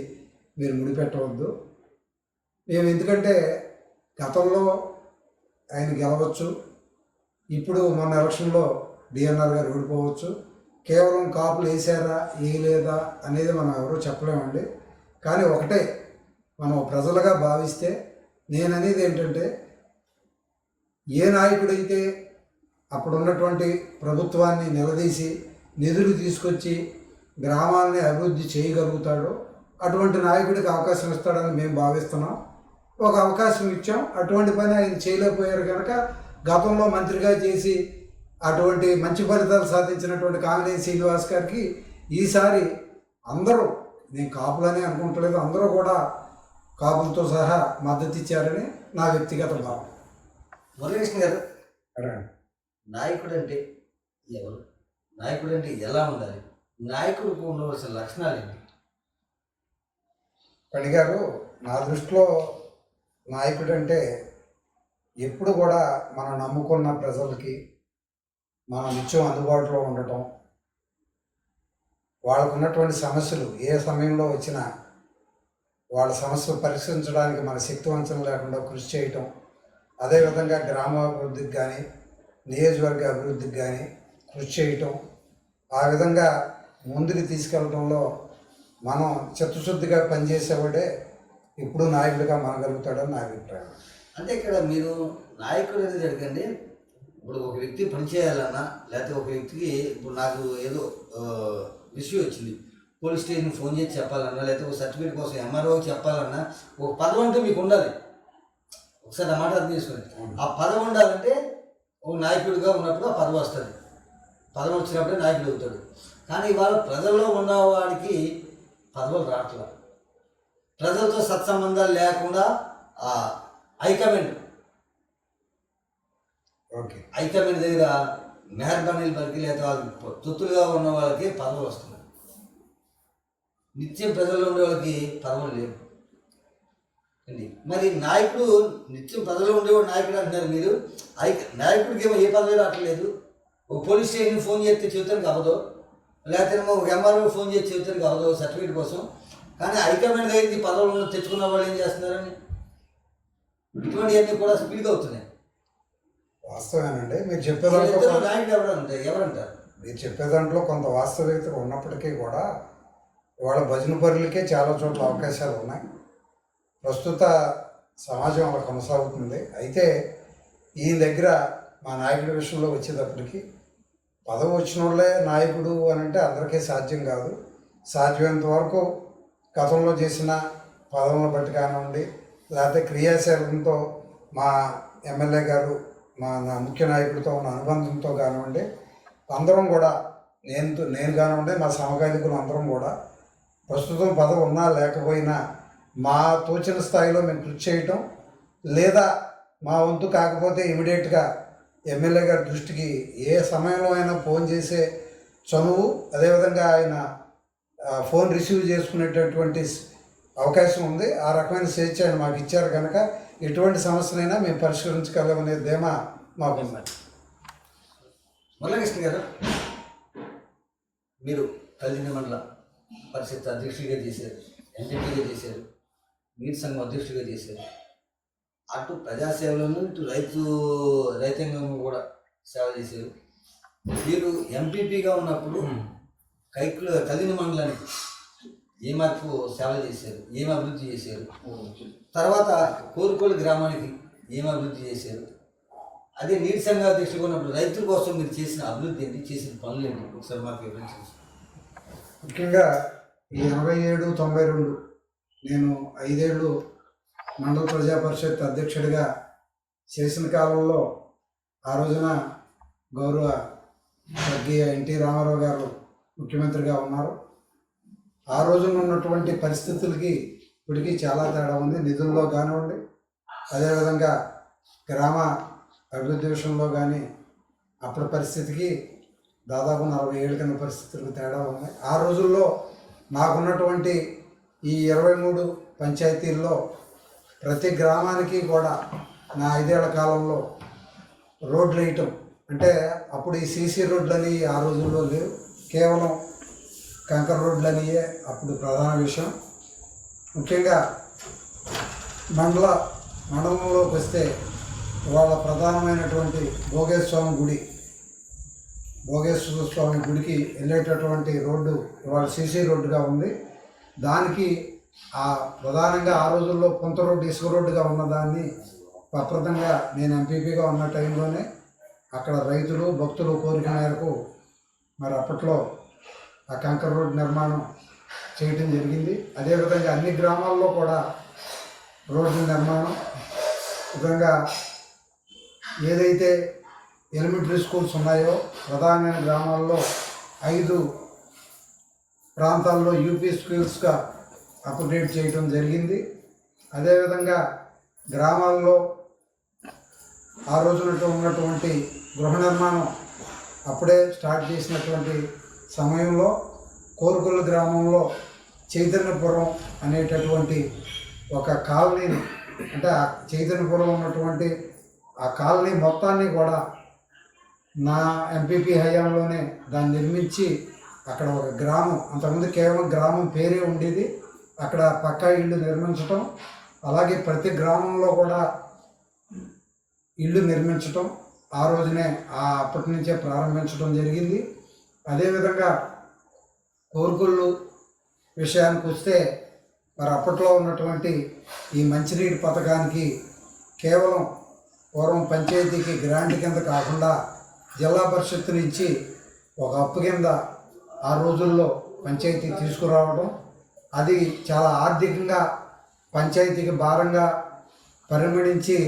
మీరు ముడిపెట్టవద్దు. మేము ఎందుకంటే గతంలో ఆయన గెలవచ్చు, ఇప్పుడు మన ఎలక్షన్లో డిఎన్ఆర్ గారు ఓడిపోవచ్చు. కేవలం కాపులు వేసారా వేయలేదా అనేది మనం ఎవరూ చెప్పలేమండి. కానీ ఒకటే మనం ప్రజలుగా భావిస్తే నేననేది ఏంటంటే, ఏ నాయకుడైతే అప్పుడున్నటువంటి ప్రభుత్వాన్ని నిలదీసి నిధులు తీసుకొచ్చి గ్రామాలని అభివృద్ధి చేయగలుగుతాడో అటువంటి నాయకుడికి అవకాశం ఇస్తాడని మేము భావిస్తున్నాం. ఒక అవకాశం ఇచ్చాం, అటువంటి పని ఆయన చేయలేకపోయారు కనుక గతంలో మంత్రిగా చేసి అటువంటి మంచి ఫలితాలు సాధించినటువంటి కామినేని శ్రీనివాస్ గారికి ఈసారి అందరూ, నేను కాపులని అనుకుంటలేదు, అందరూ కూడా కాపులతో సహా మద్దతు ఇచ్చారని నా వ్యక్తిగత భావం. మురళీకృష్ణ గారు, నాయకుడు అంటే ఎవరు, నాయకుడు అంటే ఎలా ఉండాలి, నాయకుడికి ఉండవలసిన లక్షణాలు ఏంటి? పడిగారు, నా దృష్టిలో నాయకుడు అంటే ఎప్పుడు కూడా మనం నమ్ముకున్న ప్రజలకి మనం నిత్యం అందుబాటులో ఉండటం, వాళ్ళకు ఉన్నటువంటి సమస్యలు ఏ సమయంలో వచ్చినా వాళ్ళ సమస్యలు పరిష్కరించడానికి మన శక్తివంచన లేకుండా కృషి చేయటం, అదేవిధంగా గ్రామాభివృద్ధికి కానీ నియోజకవర్గ అభివృద్ధికి కానీ కృషి చేయటం, ఆ విధంగా ముందుకు తీసుకెళ్ళడంలో మనం చిత్తశుద్ధిగా పనిచేసేవాడే ఇప్పుడు నాయకుడిగా మనగలుగుతాడని నా అభిప్రాయం. అంటే ఇక్కడ మీరు నాయకుడు అనేది అడగండి, ఇప్పుడు ఒక వ్యక్తి పనిచేయాలన్నా లేకపోతే ఒక వ్యక్తికి ఇప్పుడు నాకు ఏదో విషయం వచ్చింది, పోలీస్ స్టేషన్ ఫోన్ చేసి చెప్పాలన్నా లేకపోతే ఒక సర్టిఫికేట్ కోసం ఎంఆర్ఓకి చెప్పాలన్నా ఒక పదవి అంటూ మీకు ఉండాలి. ఒకసారి ఆ మాట అర్థం చేసుకోండి. ఆ పదవి ఉండాలంటే ఒక నాయకుడిగా ఉన్నప్పుడు ఆ పదవి వస్తుంది, పదవి వచ్చినప్పుడే నాయకుడు అవుతాడు. కానీ ఇవాళ ప్రజల్లో ఉన్నవాడికి పదవులు రావట్లా, ప్రజలతో సత్సంబంధాలు లేకుండా హైకమాండ్ హైకమాండ్ దగ్గర మెహర్బానీలు పలికి లేదా వాళ్ళు తొత్తులుగా ఉన్న వాళ్ళకి పదవులు వస్తున్నాయి, నిత్యం ప్రజల్లో ఉండే వాళ్ళకి పదవులు లేవు అండి. మరి నాయకుడు నిత్యం ప్రజల్లో ఉండేవాడు నాయకుడు అంటున్నారు మీరు, నాయకుడికి ఏమో ఏ పదవి రావట్లేదు. ఒక పోలీస్ స్టేషన్ ఫోన్ చేస్తే చెబుతానికి అవ్వదు, లేకపోతే ఒక ఎంఆర్ఓ ఫోన్ చేసి చెబుతానికి అవ్వదు సర్టిఫికేట్ కోసం. కానీ హైకమాండ్ దగ్గరికి పదవులను తెచ్చుకున్న వాళ్ళు ఏం చేస్తున్నారని ఇటువంటివన్నీ కూడా స్పీడ్గా అవుతున్నాయి. వాస్తవేనండి, మీరు చెప్పేదాంట్లో నాయకుడు ఎవరంటారు? మీరు చెప్పే దాంట్లో కొంత వాస్తవికత ఉన్నప్పటికీ కూడా ఇవాళ భజన పరులకే చాలా చోట్ల అవకాశాలు ఉన్నాయి. ప్రస్తుత సమాజం అలా కొనసాగుతుంది. అయితే ఈయన దగ్గర మా నాయకుడి విషయంలో వచ్చేటప్పటికి పదవి వచ్చిన వాళ్ళే నాయకుడు అని అంటే అందరికీ సాధ్యం కాదు. సాధ్యమైనంత వరకు గతంలో చేసిన పదవులను బట్టి కానివ్వండి, లేకపోతే క్రియాశీలంతో మా ఎమ్మెల్యే గారు నా ముఖ్య నాయకుడితో ఉన్న అనుబంధంతో కానివ్వండి, అందరం కూడా నేను కానివ్వండి మా సమకాలికులు అందరం కూడా ప్రస్తుతం పదవి ఉన్నా లేకపోయినా మా తోచిన స్థాయిలో మేము కృషి చేయటం, లేదా మా వంతు కాకపోతే ఇమీడియట్గా ఎమ్మెల్యే గారి దృష్టికి ఏ సమయంలో అయినా ఫోన్ చేసే చనువు, అదేవిధంగా ఆయన ఫోన్ రిసీవ్ చేసుకునేటటువంటి అవకాశం ఉంది. ఆ రకమైన స్వేచ్ఛ ఆయన మాకు ఇచ్చారు కనుక ఎటువంటి సమస్యనైనా మేము పరిష్కరించగలమనే ధీమా మాకున్నది. మురళకృష్ణ గారు, మీరు కల్దిండి మండల పరిషత్ అధ్యక్షుడిగా చేశారు, ఎంపీగా చేశారు, నీటి సంఘం అధ్యక్షుడిగా చేశారు. అటు ప్రజాసేవలను ఇటు రైతాంగం కూడా సేవ చేశారు. మీరు ఎంపీపీగా ఉన్నప్పుడు కల్దిండి మండలానికి ఏ మార్పు సేవ చేశారు, ఏం అభివృద్ధి చేశారు? తర్వాత కోరుకోలు గ్రామానికి ఏం అభివృద్ధి చేశారు? అదే నీటి సంఘ అధ్యక్షుడు ఉన్నప్పుడు రైతుల కోసం మీరు చేసిన అభివృద్ధి ఏంటి, చేసిన పనులు ఏంటి, ఒకసారి మాకు వివరించండి. ముఖ్యంగా ఈ 87-92 నేను 5 ఏళ్ళు మండల ప్రజా పరిషత్ అధ్యక్షుడిగా చేసిన కాలంలో ఆ రోజున గౌరవ స్వర్గీయ ఎన్టీ రామారావు గారు ముఖ్యమంత్రిగా ఉన్నారు. ఆ రోజున ఉన్నటువంటి పరిస్థితులకి ఇప్పటికీ చాలా తేడా ఉంది. నిధుల్లో కానివ్వండి, అదేవిధంగా గ్రామ అభివృద్ధి విషయంలో కానీ అప్పటి పరిస్థితికి దాదాపు 40 ఏళ్ళ కింద పరిస్థితులకు తేడా ఉన్నాయి. ఆ రోజుల్లో మాకున్నటువంటి ఈ 23 పంచాయతీల్లో ప్రతి గ్రామానికి కూడా నా 5 ఏళ్ల కాలంలో రోడ్లు వేయటం, అంటే అప్పుడు ఈ సీసీ రోడ్లని ఆ రోజుల్లో లేవు, కేవలం కంకర రోడ్లనియే అప్పుడు ప్రధాన విషయం. ముఖ్యంగా మండలంలోకి వస్తే ఇవాళ ప్రధానమైనటువంటి భోగేశ్వర స్వామి గుడికి వెళ్ళేటటువంటి రోడ్డు ఇవాళ సీసీ రోడ్డుగా ఉంది. దానికి ప్రధానంగా ఆ రోజుల్లో కొంత రోడ్డు ఇసుక రోడ్డుగా ఉన్నదాన్ని ప్రప్రదంగా నేను ఎంపీపీగా ఉన్న టైంలోనే అక్కడ రైతులు భక్తులు కోరిక మేరకు మరి అప్పట్లో ఆ కంకర్ రోడ్డు నిర్మాణం చేయటం జరిగింది. అదేవిధంగా అన్ని గ్రామాల్లో కూడా రోడ్డు నిర్మాణం, విధంగా ఏదైతే ఎలిమెంటరీ స్కూల్స్ ఉన్నాయో ప్రధానమైన గ్రామాల్లో 5 ప్రాంతాల్లో యూపీ స్కూల్స్గా అప్గ్రేడ్ చేయటం జరిగింది. అదేవిధంగా గ్రామాల్లో ఆ రోజున ఉన్నటువంటి గృహ నిర్మాణం అప్పుడే స్టార్ట్ చేసినటువంటి సమయంలో కోరుకొల్లు గ్రామంలో చైతన్యపురం అనేటటువంటి ఒక కాలనీని, అంటే ఆ చైతన్యపురం ఉన్నటువంటి ఆ కాలనీ మొత్తాన్ని కూడా నా ఎంపీపీ హయాంలోనే దాన్ని నిర్మించి అక్కడ ఒక గ్రామం, అంతకుముందు కేవలం గ్రామం పేరే ఉండేది, అక్కడ పక్కా ఇళ్ళు నిర్మించటం, అలాగే ప్రతి గ్రామంలో కూడా ఇళ్ళు నిర్మించటం ఆ రోజునే అప్పటి నుంచే ప్రారంభించడం జరిగింది. అదేవిధంగా కోరుకొల్లు విషయానికి వస్తే మరి అప్పట్లో ఉన్నటువంటి ఈ మంచినీటి పథకానికి కేవలం పూర్వం పంచాయతీకి గ్రాంట్ కింద కాకుండా జిల్లా పరిషత్తు నుంచి ఒక అప్పు కింద ఆ రోజుల్లో పంచాయతీ తీసుకురావడం, అది చాలా ఆర్థికంగా పంచాయతీకి భారంగా పరిగణించి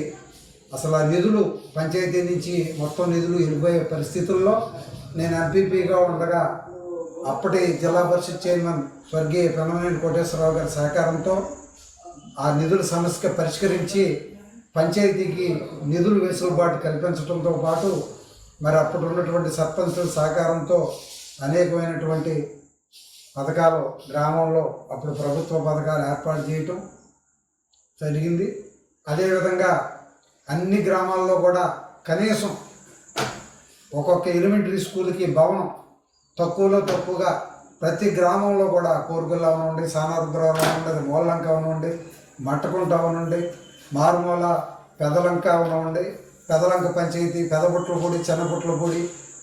అసలు ఆ నిధులు పంచాయతీ నుంచి మొత్తం నిధులు వెళ్ళిపోయే పరిస్థితుల్లో నేను ఎంపీపీగా ఉండగా అప్పటి జిల్లా పరిషత్ చైర్మన్ స్వర్గీయ పెనమనేని కోటేశ్వరరావు గారి సహకారంతో ఆ నిధుల సమస్య పరిష్కరించి పంచాయతీకి నిధులు వెసులుబాటు కల్పించడంతో పాటు మరి అప్పుడు ఉన్నటువంటి సర్పంచుల సహకారంతో అనేకమైనటువంటి పథకాలు గ్రామంలో అప్పుడు ప్రభుత్వ పథకాలు ఏర్పాటు చేయటం జరిగింది. అదేవిధంగా అన్ని గ్రామాల్లో కూడా కనీసం ఒక్కొక్క ఎలిమెంటరీ స్కూల్కి భవనం తక్కువలో తక్కువగా ప్రతి గ్రామంలో కూడా కోరుకొల్లు అవనండి, సానారుద్రాలు అవనండి, అది మూలంక అవనండి, మట్టకుంట అవనండి, మారుమూల పెదలంక అవనండి, పెదలంక పంచాయతీ, పెదబుట్లపూడి, చిన్నబుట్లపూడి,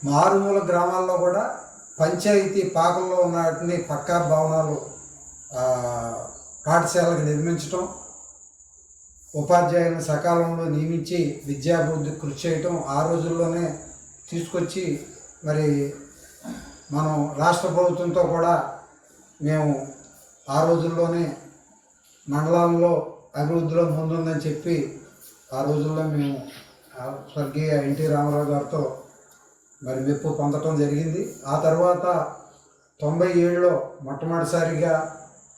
మారుమూల గ్రామాల్లో కూడా పంచాయతీ పాకల్లో ఉన్న వాటిని పక్కా భవనాలు పాఠశాలకు నిర్మించటం, ఉపాధ్యాయులను సకాలంలో నియమించి విద్యాభివృద్ధి కృషి చేయటం ఆ రోజుల్లోనే తీసుకొచ్చి మరి మనం రాష్ట్ర ప్రభుత్వంతో కూడా మేము ఆ రోజుల్లోనే మండలాల్లో అభివృద్ధిలో ముందుందని చెప్పి ఆ రోజుల్లో మేము స్వర్గీయ ఎన్టీ రామారావు గారితో మరి మెప్పు పొందటం జరిగింది. ఆ తర్వాత 97లో మొట్టమొదటిసారిగా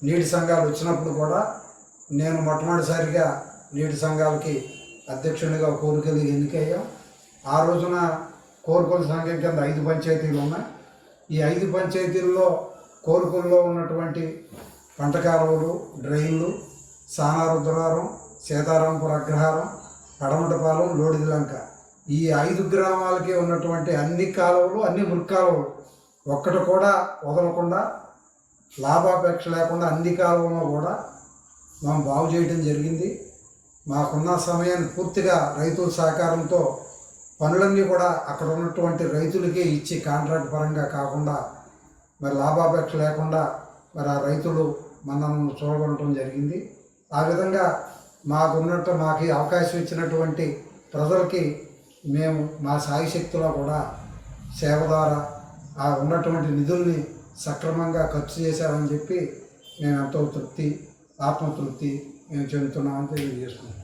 నీటి సంఘాలు వచ్చినప్పుడు కూడా నేను మొట్టమొదటిసారిగా నీటి సంఘాలకి అధ్యక్షునిగా కోరుకెళ్ళి ఎన్నికయ్యాం. ఆ రోజున కోరుకుల సంఘం కింద 5 పంచాయతీలు ఉన్నాయి. ఈ 5 పంచాయతీల్లో కోరుకుల్లో ఉన్నటువంటి పంట కాలువలు, డ్రైన్లు, సానారుద్రారం, సీతారాంపుర అగ్రహారం, పడమటపాలెం, లోడిలంక ఈ 5 గ్రామాలకి ఉన్నటువంటి అన్ని కాలువలు, అన్ని మురికాలువలు ఒక్కటి కూడా వదలకుండా లాభాపేక్ష లేకుండా అన్ని కాలువలను కూడా మనం బాగు చేయడం జరిగింది. మాకున్న సమయాన్ని పూర్తిగా రైతుల సహకారంతో పనులన్నీ కూడా అక్కడ ఉన్నటువంటి రైతులకే ఇచ్చి కాంట్రాక్ట్ పరంగా కాకుండా మరి లాభాపేక్ష లేకుండా మరి ఆ రైతులు మనల్ని చూడగొనడం జరిగింది. ఆ విధంగా మాకు ఈ అవకాశం ఇచ్చినటువంటి ప్రజలకి మేము మా సాయశక్తిలో కూడా సేవ ద్వారా ఆ ఉన్నటువంటి నిధుల్ని సక్రమంగా ఖర్చు చేశామని చెప్పి మేము ఎంతో ఆత్మతృప్తి మేము చెందుతున్నామని తెలియజేస్తున్నాం.